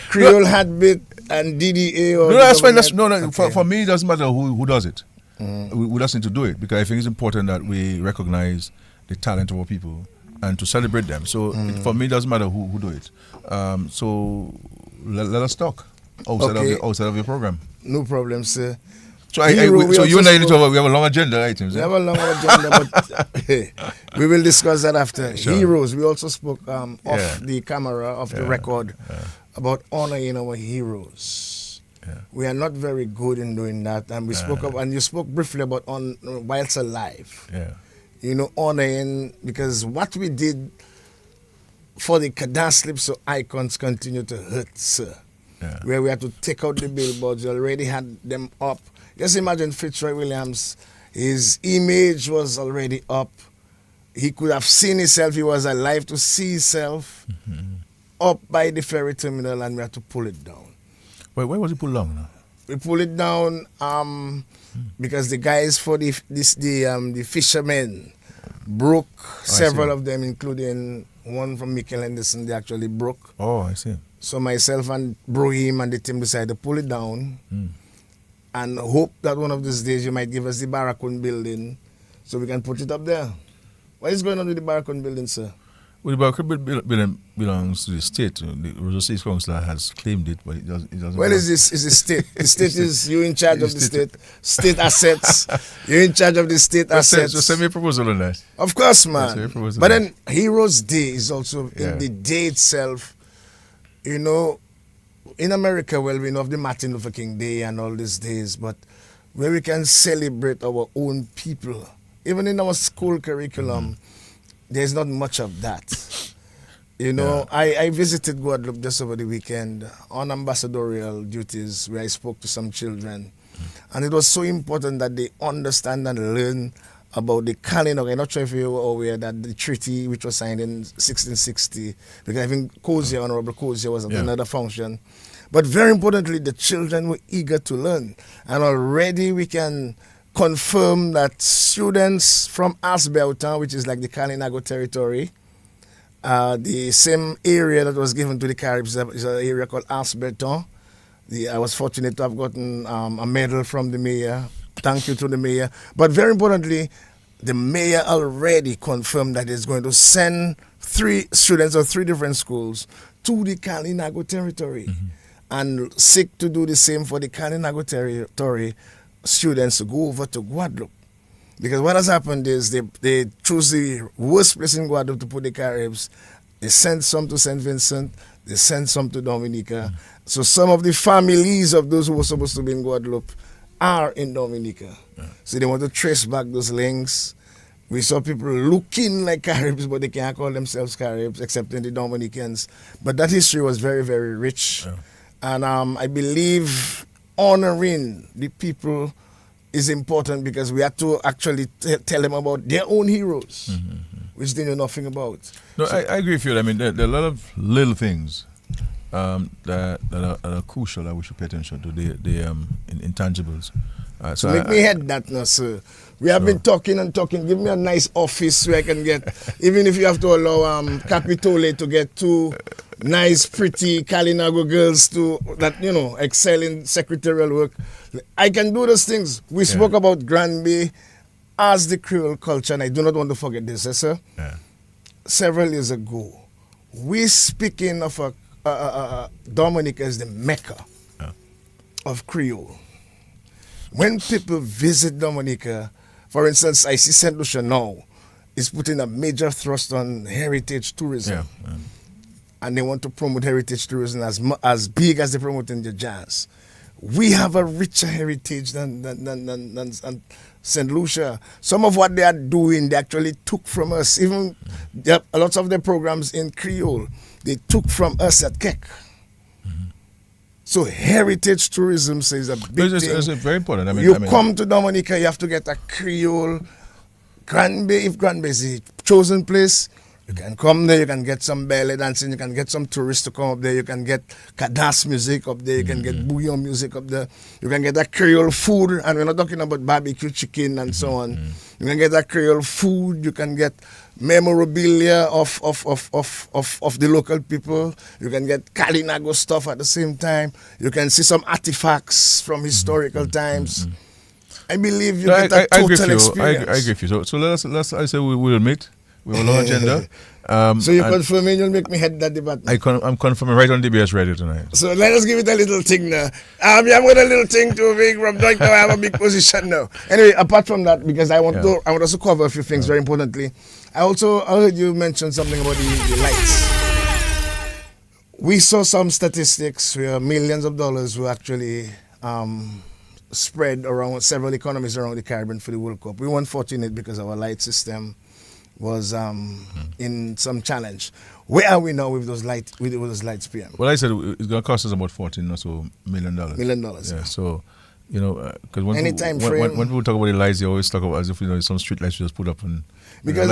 Creole Heartbeat and DDA or that's fine. Okay. For me, it doesn't matter who does it. We just need to do it because I think it's important that we recognize the talent of our people and to celebrate them. So for me, it doesn't matter who do it. So let us talk outside of your program. No problem, sir. So you and I need to we have a long agenda items. We have a long agenda, but we will discuss that after. Sure. Heroes. We also spoke off the camera, off the record, about honoring our heroes. Yeah. We are not very good in doing that, and we spoke and you spoke briefly about whilst alive. Yeah. Honoring, because what we did for the Calypso icons continue to hurt, sir. Yeah. Where we had to take out the billboards, we already had them up. Just imagine Fitzroy Williams, his image was already up. He could have seen himself, he was alive to see himself up by the ferry terminal, and we had to pull it down. Why was it pulled down now? We pulled it down because the guys for the fishermen broke several of them, including one from Michael Henderson. They actually broke. Oh, I see. So myself and Brohim and the team decided to pull it down and hope that one of these days you might give us the Barracoon building so we can put it up there. What is going on with the Barracoon building, sir? Well, the Barracoon building belongs to the state. The Roseau State Council has claimed it, but it doesn't. Well, is the state? The state is you in charge of the state assets. You're in charge of the state assets. So send me a proposal on that. Of course, man. But then Heroes Day is also in the day itself. In America, well, we know of the Martin Luther King Day and all these days, but where we can celebrate our own people, even in our school curriculum, there's not much of that. You know, I visited Guadeloupe just over the weekend on ambassadorial duties where I spoke to some children. And it was so important that they understand and learn about the Carnival. I'm not sure if you were aware that the treaty which was signed in 1660, because I think Honorable Cozier was at another function. But very importantly, the children were eager to learn. And already we can confirm that students from Asbelton, which is like the Kalinago territory, the same area that was given to the Caribs is an area called Asbelton. I was fortunate to have gotten a medal from the mayor. Thank you to the mayor. But very importantly, the mayor already confirmed that he's going to send 3 students of 3 different schools to the Kalinago territory and seek to do the same for the Kalinago territory students to go over to Guadeloupe. Because what has happened is they choose the worst place in Guadeloupe to put the Caribs. They send some to St. Vincent. They send some to Dominica. So some of the families of those who were supposed to be in Guadeloupe are in Dominica. So they want to trace back those links. We saw people looking like Caribs, but they can't call themselves Caribs, except in the Dominicans. But that history was very, very rich. And I believe honoring the people is important because we have to actually tell them about their own heroes, which they know nothing about. No, so, I agree with you. I mean, there are a lot of little things that are crucial that we should pay attention to, the intangibles. So make me head that now, sir. We have been talking and talking. Give me a nice office where I can get, even if you have to allow Capitole to get 2 nice, pretty Kalinago girls to excel in secretarial work. I can do those things. We spoke about Granby as the Creole culture, and I do not want to forget this, sir. Several years ago, we speaking of Dominica as the Mecca of Creole. When people visit Dominica, for instance, I see St. Lucia now is putting a major thrust on heritage tourism. And they want to promote heritage tourism as big as they promote in the jazz. We have a richer heritage than St. Lucia. Some of what they are doing, they actually took from us. Even a lot of the programs in Creole, they took from us at Keck. So heritage tourism is a big thing. It's very important. I mean, you come to Dominica, you have to get a Creole. Granby, if Granby is a chosen place, you can come there, you can get some belly dancing, you can get some tourists to come up there, you can get Kadas music up there, you can get bouillon music up there, you can get that Creole food, and we're not talking about barbecue chicken and so on. You can get that Creole food, you can get memorabilia of the local people, you can get Kalinago stuff at the same time, you can see some artifacts from historical times. I believe you get that total experience. I agree with you. So let's I say we will meet. We have a long agenda. So you're confirming you'll make me head that debate? I'm confirming right on DBS Radio tonight. So let us give it a little thing now. I've got a little thing to make from right now. I have a big position now. Anyway, apart from that, because I want to also cover a few things very importantly. I heard you mention something about the lights. We saw some statistics where millions of dollars were actually spread around several economies around the Caribbean for the World Cup. We weren't fortunate because our light system was in some challenge. Where are we now with those lights, PM? Well, I said it's going to cost us about $14 or so $million. Yeah. So, because when people talk about the lights, they always talk about as if some street lights you just put up and because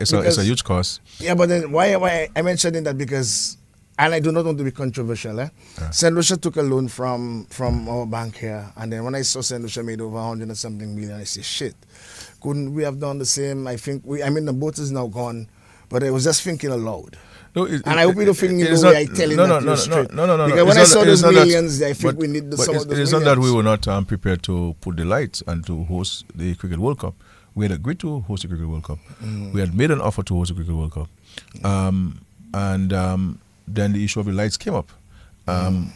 it's a huge cost. Yeah, but then why I mentioned that because, and I do not want to be controversial. St. Lucia took a loan from our bank here, and then when I saw St. Lucia made over 100 and something million, I said, shit. Couldn't we have done the same? I think the boat is now gone, but I was just thinking aloud. No, and I hope you don't think the way I tell you that straight. No. Because when I saw those millions, I think we need some of those millions. It's not that we were not prepared to put the lights and to host the Cricket World Cup. We had agreed to host the Cricket World Cup. We had made an offer to host the Cricket World Cup. And then the issue of the lights came up.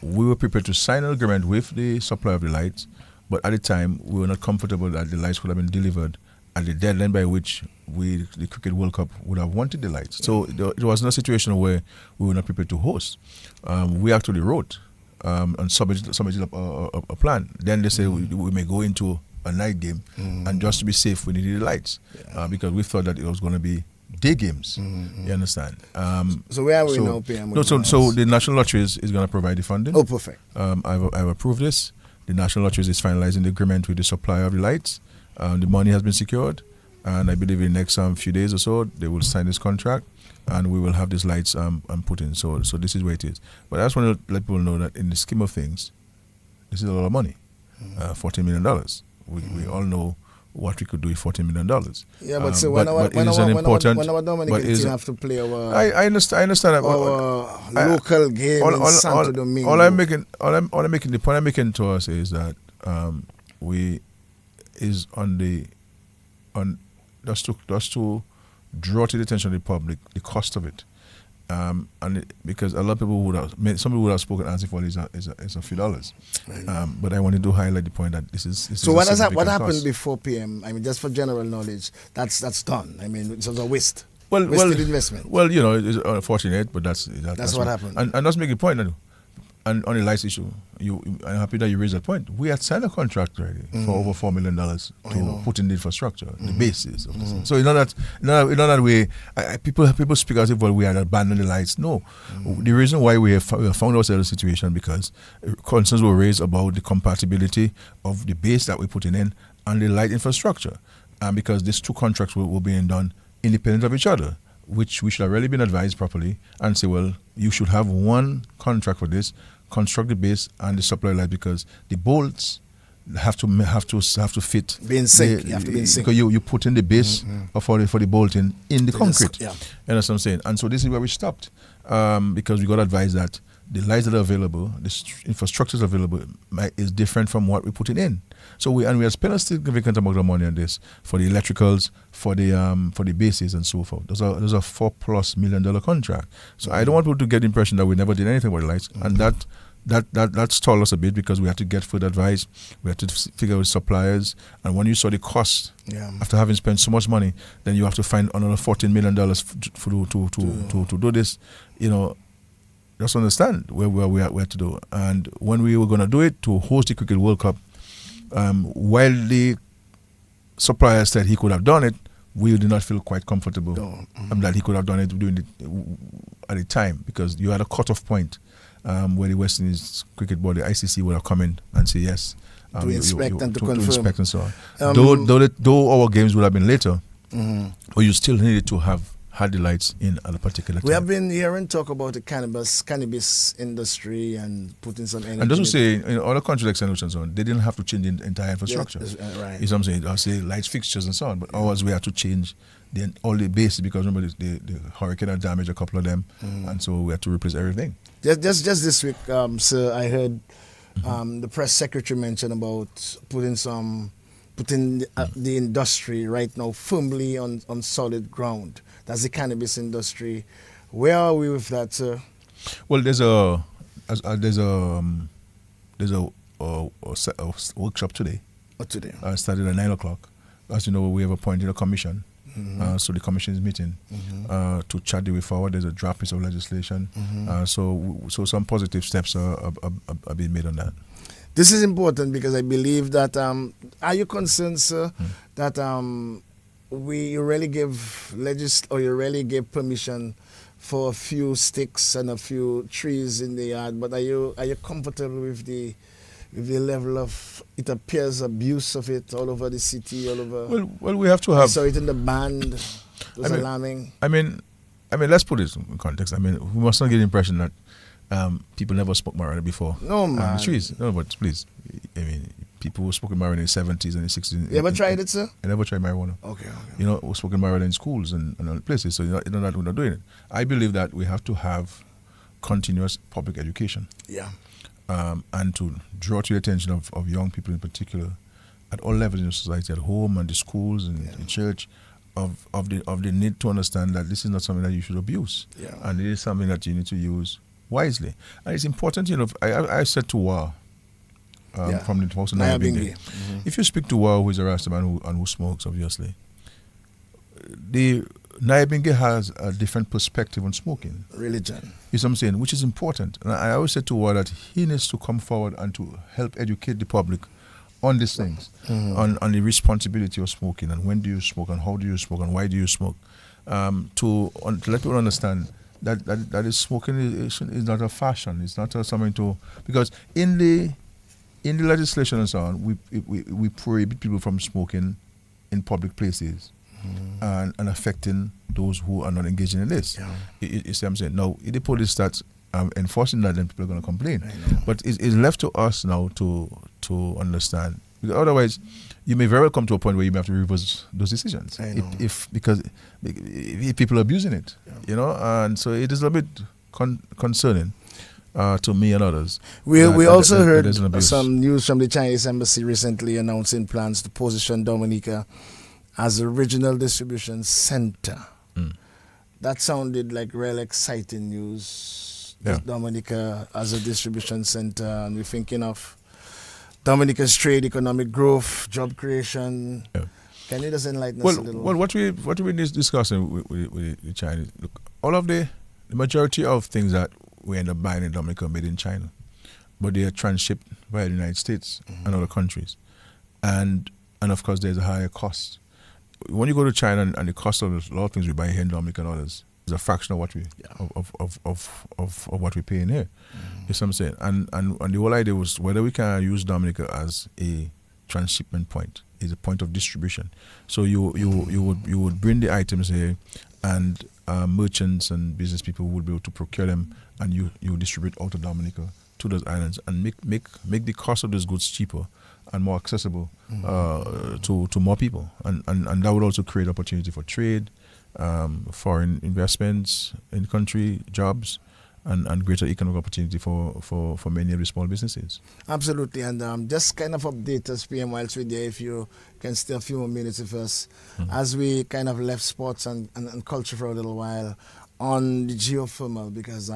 We were prepared to sign an agreement with the supplier of the lights, but at the time, we were not comfortable that the lights would have been delivered at the deadline by which the Cricket World Cup would have wanted the lights. So it was not a situation where we were not prepared to host. We actually wrote and submitted a plan. Then they said we may go into a night game, and just to be safe, we needed the lights because we thought that it was going to be day games. You understand? So where are we now, PM? So the National Lottery is going to provide the funding. Oh, perfect. I've approved this. The National Lottery is finalizing the agreement with the supplier of the lights. The money has been secured, and I believe in the next few days or so they will sign this contract, and we will have these lights put in. So this is where it is. But I just want to let people know that in the scheme of things, this is a lot of money. $14 million. We all know what we could do with $14 million. Yeah, but so when our Dominican team have to play our I understand that. Our local game in Santo Domingo. All I'm making the point I'm making to us is that we is just to draw to the attention of the public the cost of it. Because a lot of people some people would have spoken as if all is a few dollars, but I wanted to highlight the point that this is. So what happened before PM? I mean, just for general knowledge, that's done. I mean, it's a wasted investment. Well, it's unfortunate, but that's what happened. And let's make a point now. And on the lights issue, I'm happy that you raised that point. We had signed a contract already for over $4 million to put in the infrastructure, the basis of this. So that way, people speak as if we had abandoned the lights. No, the reason why we have found ourselves in a situation because concerns were raised about the compatibility of the base that we're putting in and the light infrastructure, and because these two contracts were being done independent of each other, which we should have really been advised properly and say, well, you should have one contract for this, construct the base and the supply light, because the bolts have to fit. Be in sync. You have to be in sync. Because you put in the base for the bolting in the concrete. Yeah. You know what I'm saying? And so this is where we stopped, because we got advised that the lights that are available, the infrastructure is available, is different from what we're putting in. So we have spent a significant amount of money on this for the electricals, for the bases and so forth. Those are $4+ million contract. So I don't want people to get the impression that we never did anything about the lights, and that stalled us a bit because we had to get further advice. We had to figure out suppliers, and when you saw the cost, after having spent so much money, then you have to find another $14 million to do this. Just understand where we are to do. And when we were going to do it to host the Cricket World Cup, while the supplier said he could have done it, we did not feel quite comfortable that he could have done it at the time, because you had a cut-off point where the West Indies Cricket Board, the ICC, would have come in and say yes. To inspect and to confirm. To inspect and so on. Though our games would have been later, but you still needed to have had the lights in at a particular time. We have been hearing talk about the cannabis industry and putting some energy. And those who say in other countries like St. Lucia and so on, they didn't have to change the entire infrastructure. Right. You know what I'm saying? I'll say lights, fixtures and so on, but ours we had to change all the bases, because remember the hurricane had damaged a couple of them, and so we had to replace everything. Just this week, sir, I heard the press secretary mention about putting the industry right now firmly on solid ground. That's the cannabis industry. Where are we with that, sir? Well, there's a workshop today. Today? Started at 9:00. As you know, we have appointed a commission. So the commission is meeting to chart the way forward. There's a draft piece of legislation. So some positive steps are being made on that. This is important because I believe that, are you concerned, sir, that you really give permission for a few sticks and a few trees in the yard, but are you comfortable with the level of, it appears, abuse of it all over the city, all over? Well, we have to have. So it in the band was alarming. I mean, let's put it in context. We must not get the impression that people never smoked marijuana before. No, man. Trees. No, but please. People were smoking marijuana in the 70s and the 60s. You ever tried it, sir? I never tried marijuana. Okay. We're smoking marijuana in schools and other places, so we're not doing it. I believe that we have to have continuous public education. Yeah. And to draw to the attention of young people in particular, at all levels in society, at home and the schools and the church, of the need to understand that this is not something that you should abuse. Yeah. And it is something that you need to use wisely. And it's important, I said to Wa, from the house of Nyabingi, if you speak to Wa, who is a Rastaman who smokes, obviously, the Nyabingi has a different perspective on smoking. Religion. You know what I'm saying? Which is important. And I always said to Wa that he needs to come forward and to help educate the public on these things, on the responsibility of smoking, and when do you smoke, and how do you smoke, and why do you smoke. to let people understand that is smoking is not a fashion. It's not something to, because in the legislation and so on, we prohibit people from smoking in public places and affecting those who are not engaging in this. Yeah. You see what I'm saying? Now, if the police starts enforcing that, then people are going to complain. But it's left to us now to understand. Because otherwise, you may very well come to a point where you may have to reverse those decisions because people are abusing it, and so it is a bit concerning to me and others. We also heard some news from the Chinese embassy recently announcing plans to position Dominica as a regional distribution center. That sounded like real exciting news. Yeah. Dominica as a distribution center, and we're thinking of Dominica's trade, economic growth, job creation. Yeah. Can you just enlighten us a little? Well, what we've been discussing with the Chinese, look, all of the majority of things that we end up buying in Dominica are made in China, but they are transshipped via the United States and other countries, and of course there's a higher cost. When you go to China and the cost of a lot of things we buy here in Dominica and others is a fraction of what we of what we pay in here. You see what I'm saying? And the whole idea was whether we can use Dominica as a transshipment point, is a point of distribution. So you would bring the items here, and merchants and business people would be able to procure them, and you distribute out of Dominica to those islands and make the cost of those goods cheaper and more accessible to more people, and that would also create opportunity for trade, foreign investments in country, jobs, and greater economic opportunity for many of the small businesses. Absolutely, and just kind of update us, PM, whilst we're there, if you can stay a few more minutes with us, as we kind of left sports and culture for a little while on the geothermal, because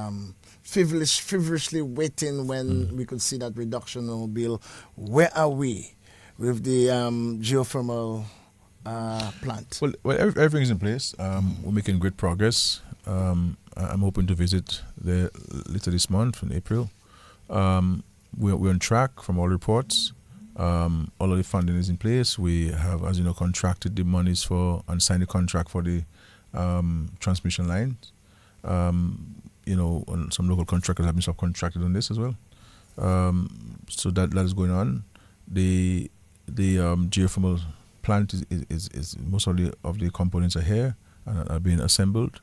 feverishly waiting when we could see that reduction bill. Where are we with the geothermal plant? Well, everything's in place. We're making great progress. I'm hoping to visit there later this month in April. We're on track from all reports. All of the funding is in place. We have, as you know, contracted the monies for and signed the contract for the transmission lines. And some local contractors have been subcontracted on this as well. So that is going on. The geothermal plant is most of the components are here and are being assembled.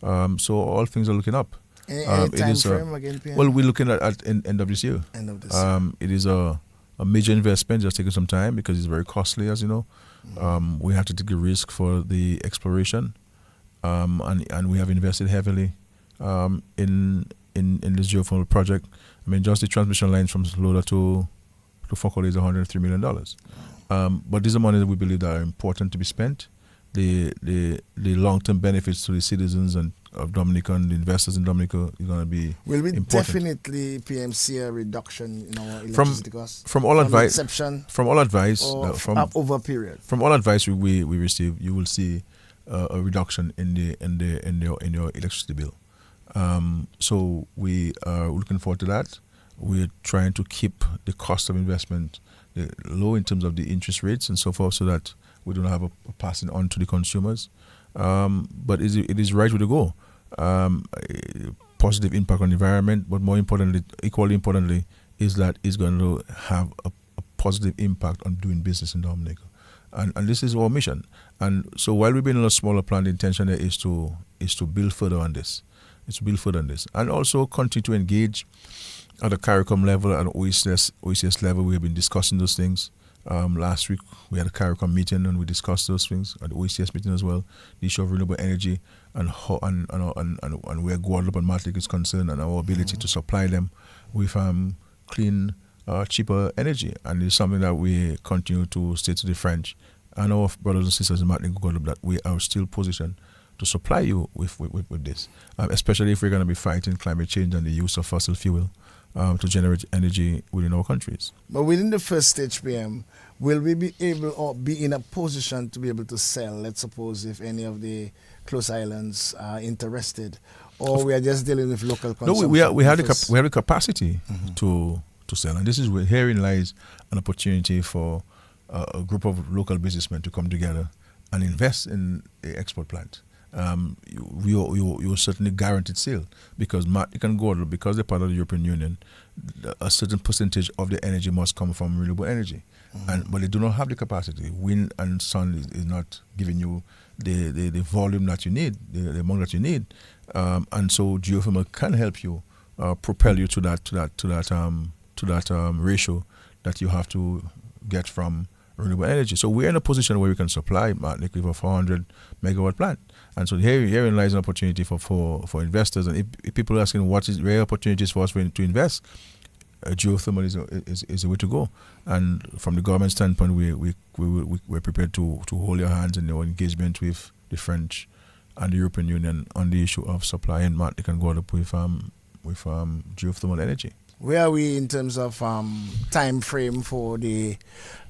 So all things are looking up. Any time frame again, PM? Well, we're looking at end of this year. End of this year. It is a major investment, just taking some time because it's very costly, as you know. We have to take a risk for the exploration, and we have invested heavily in this geothermal project. I mean, just the transmission lines from Loda to Foucault is $103 million. But these are money that we believe that are important to be spent. The long-term benefits to the citizens and of Dominica and the investors in Dominica is going to be Will we important. Definitely see a reduction in our electricity costs? From all advice, over a period. From all advice we receive, you will see a reduction in your electricity bill. So we are looking forward to that. We're trying to keep the cost of investment low in terms of the interest rates and so forth, so that we don't have a passing on to the consumers. But it is right way to go. Positive impact on the environment, but more importantly, equally importantly, is that it's going to have a positive impact on doing business in Dominica. And this is our mission. And so while we've been in a smaller plant, the intention there is to build further on this. And also continue to engage at the CARICOM level, at the OECS level. We have been discussing those things. Last week we had a CARICOM meeting and we discussed those things at the OECS meeting as well. The issue of renewable energy and where Guadeloupe and Martinique is concerned, and our ability to supply them with clean, cheaper energy. And it's something that we continue to say to the French and our brothers and sisters in Martinique and Guadeloupe, that we are still positioned to supply you with this, especially if we're going to be fighting climate change and the use of fossil fuel to generate energy within our countries. But within the first stage, PM, will we be able or be in a position to be able to sell, let's suppose, if any of the close islands are interested, or we are just dealing with local consumption? No, we have the capacity to sell, and this is where herein lies an opportunity for a group of local businessmen to come together and invest in the export plant you certainly guaranteed sale, because Martinique and Guadeloupe, because they're part of the European Union, a certain percentage of the energy must come from renewable energy, but they do not have the capacity. Wind and sun is not giving you the volume that you need, the amount that you need, and so geothermal can help you propel you to that ratio that you have to get from renewable energy. So we're in a position where we can supply Martinique with a 400 megawatt plant. And so herein lies an opportunity for investors. And if people are asking what is rare opportunities for us to invest, geothermal is a way to go. And from the government standpoint, we're prepared to hold your hands in your engagement with the French and the European Union on the issue of supplying Martinique and Guadeloupe with geothermal energy. Where are we in terms of time frame for the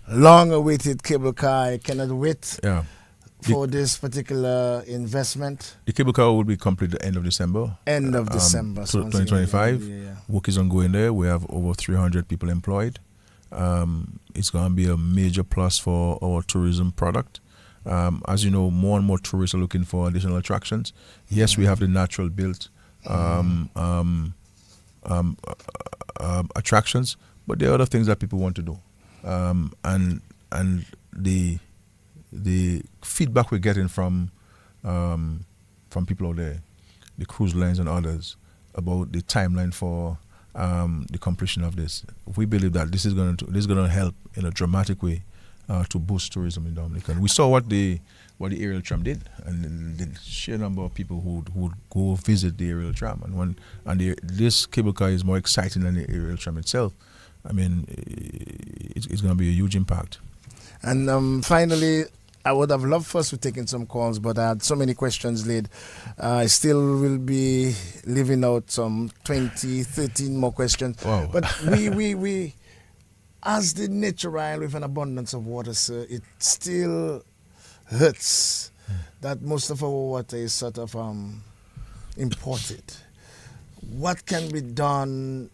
long-awaited cable car? I cannot wait for this particular investment. The cable car will be complete at the end of December. End of December. 2025. Work is ongoing there. We have over 300 people employed. It's going to be a major plus for our tourism product. As you know, more and more tourists are looking for additional attractions. Yes, we have the natural built attractions, but there are other things that people want to do. And the feedback we're getting from people out there, the cruise lines and others, about the timeline for the completion of this, we believe that this is going to help in a dramatic way to boost tourism in Dominica. And we saw what the aerial tram did, and the sheer number of people who would go visit the aerial tram. This cable car is more exciting than the aerial tram itself. I mean, it's going to be a huge impact. And finally, I would have loved for us to take in some calls, but I had so many questions laid. I still will be leaving out some 20, 13 more questions. Wow. But we as the natural with an abundance of water, sir, it still hurts that most of our water is sort of imported. What can be done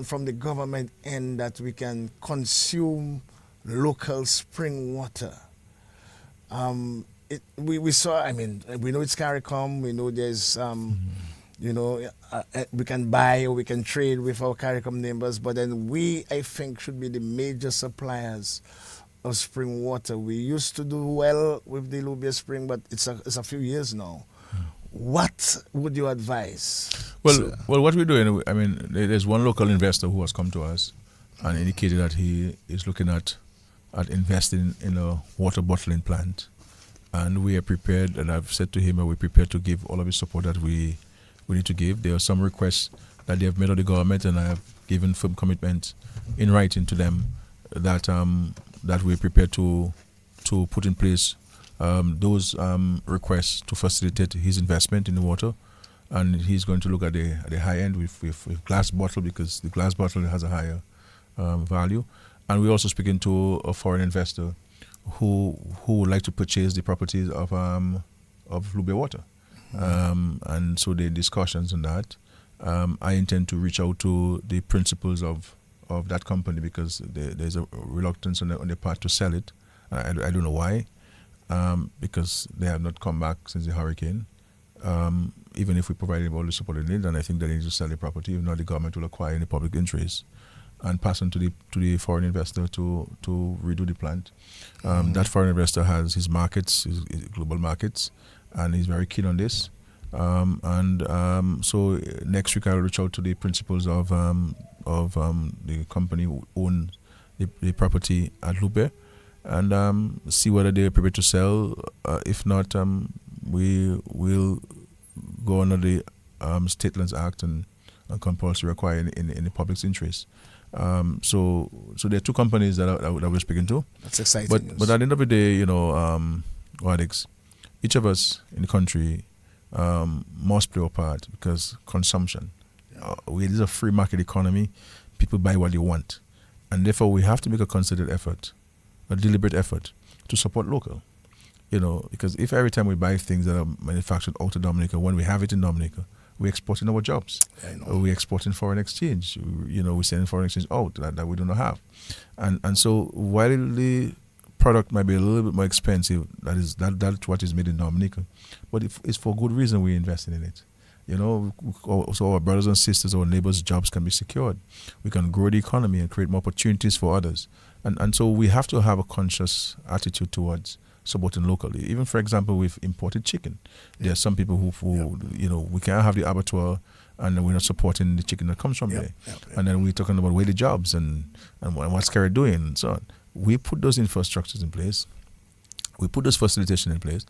from the government end that we can consume local spring water? We saw, I mean, we know it's CARICOM, we know there's, we can buy or we can trade with our CARICOM neighbors, but then we, I think, should be the major suppliers of spring water. We used to do well with the Lubia Spring, but it's a few years now. What would you advise? Well, what we're doing, I mean, there's one local investor who has come to us and indicated that he is looking at investing in a water bottling plant. And we are prepared, and I've said to him that we're prepared to give all of the support that we need to give. There are some requests that they have made of the government, and I have given firm commitment in writing to them that we're prepared to put in place those requests to facilitate his investment in the water. And he's going to look at the high end with glass bottle, because the glass bottle has a higher value. And we're also speaking to a foreign investor who would like to purchase the properties of Lubia Water. And so the discussions on that. I intend to reach out to the principals of that company, because there's a reluctance on their part to sell it. I don't know why, because they have not come back since the hurricane. Even if we provide them all the support they need, and I think they need to sell the property. If not, the government will acquire any public interest and pass on to the foreign investor to redo the plant. That foreign investor has his markets, his global markets, and he's very keen on this. So next week I'll reach out to the principals of the company who own the property at Lubia, and see whether they're prepared to sell. If not, we will go under the State Lands Act and compulsory acquire in the public's interest. So there are two companies that we're speaking to. That's exciting. But at the end of the day, Wadix, each of us in the country must play our part, because consumption. It is a free market economy. People buy what they want, and therefore we have to make a concerted effort, a deliberate effort, to support local. Because if every time we buy things that are manufactured out of Dominica, when we have it in Dominica, we're exporting our jobs. We're exporting foreign exchange. We're sending foreign exchange out that we do not have. And so while the product might be a little bit more expensive. That's what is made in Dominica, but it's for good reason we're investing in it. So our brothers and sisters, our neighbors' jobs can be secured. We can grow the economy and create more opportunities for others. And so we have to have a conscious attitude towards supporting locally. Even, for example, with imported chicken. There are some people who we can't have the abattoir and we're not supporting the chicken that comes from there. And then we're talking about where the jobs and what's Kerry doing and so on. We put those infrastructures in place. We put those facilitation in place.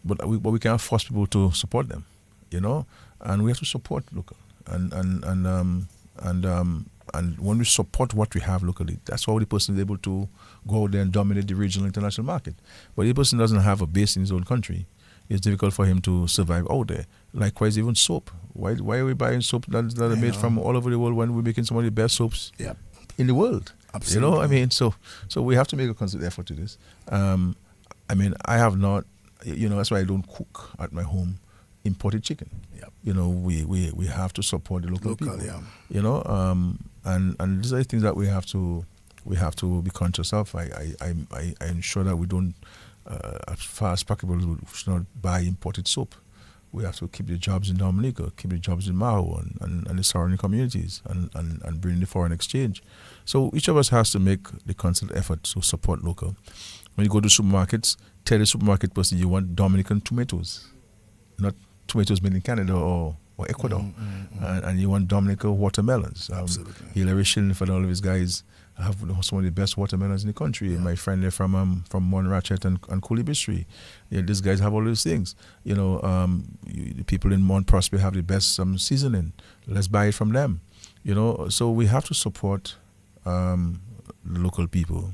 But we can't force people to support them. And we have to support local, and when we support what we have locally, that's how the person is able to go out there and dominate the regional international market. But if the person doesn't have a base in his own country, it's difficult for him to survive out there. Likewise, even soap. Why are we buying soap that are made from all over the world when we're making some of the best soaps in the world? Absolutely. So we have to make a concerted effort to this. I have not, that's why I don't cook at my home imported chicken. We have to support the local people. And these are the things that we have to be conscious of. I ensure that we don't, as far as possible, we should not buy imported soap. We have to keep the jobs in Dominica, keep the jobs in Mao and the surrounding communities, and bring the foreign exchange. So each of us has to make the constant effort to support local. When you go to supermarkets, tell the supermarket person you want Dominican tomatoes, not tomatoes made in Canada or Ecuador, and you want Dominica watermelons. Hilary Shillenford and all of his guys have some of the best watermelons in the country. My friend there from Montrachet and Cooley Bistry, these guys have all those things. The people in Mont Prosper have the best seasoning. Let's buy it from them. So we have to support the local people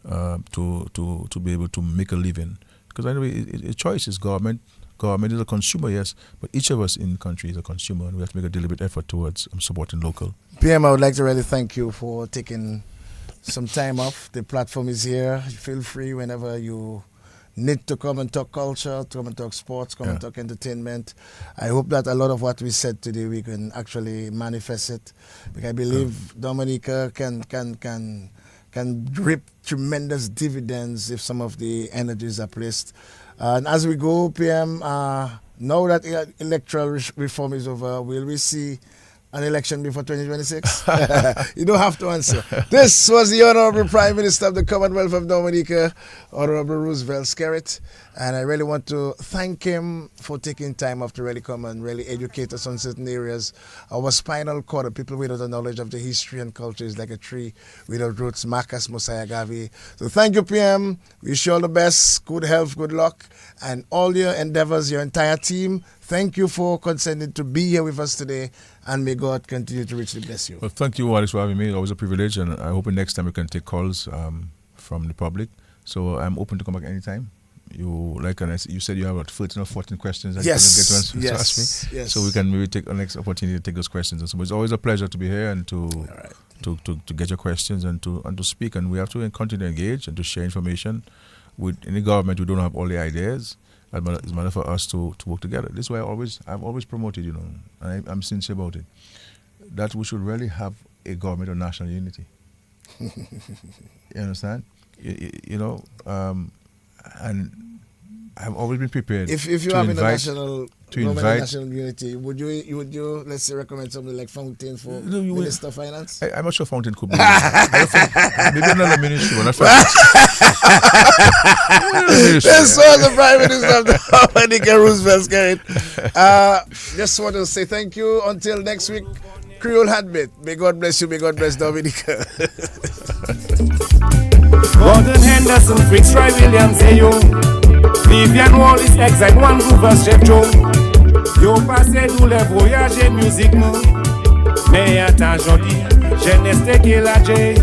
to be able to make a living. Because anyway, a choice is government. Government is a consumer, yes, but each of us in the country is a consumer, and we have to make a deliberate effort towards supporting local. PM, I would like to really thank you for taking some time off. The platform is here. Feel free whenever you need to come and talk culture, to come and talk sports, come and talk entertainment. I hope that a lot of what we said today, we can actually manifest it. Because I believe Dominica can reap tremendous dividends if some of the energies are placed. And as we go, PM, now that electoral reform is over, will we see an election before 2026? You don't have to answer. This was the Honorable Prime Minister of the Commonwealth of Dominica, Honorable Roosevelt Skerritt. And I really want to thank him for taking time off to really come and really educate us on certain areas. Our spinal cord, people without the knowledge of the history and culture is like a tree without roots. Marcus Mosiah Garvey. So thank you, PM. Wish you all the best. Good health, good luck. And all your endeavors, your entire team, thank you for consenting to be here with us today. And may God continue to richly bless you. Well, thank you, Alex, for having me. Always a privilege. And I hope next time we can take calls from the public. So I'm open to come back anytime. You said you have about 13 or 14 questions that you couldn't get to ask me. Yes. So we can maybe take the next opportunity to take those questions. And so it's always a pleasure to be here and to get your questions and to speak. And we have to continue to engage and to share information. With any government, we don't have all the ideas. It's a matter for us to work together. This is why I've always promoted, and I'm sincere about it, that we should really have a government of national unity. You understand? And I've always been prepared. If you have a national unity, would you let's say recommend something like Fountain for Minister of Finance? I'm not sure Fountain could be. Maybe another ministry. This was the Prime Minister of the Dominica, Roosevelt Skerritt. Just want to say thank you. Until next week, Creole Heartbeat. May God bless you. May God bless Dominica. Gordon Henderson, Fritz Roy Williams, et yo Vivian Wallace, Exact One Groovers, Chef Joe Yo passé tous les voyages musique nous Mais attends jodi, jeunesse qui la J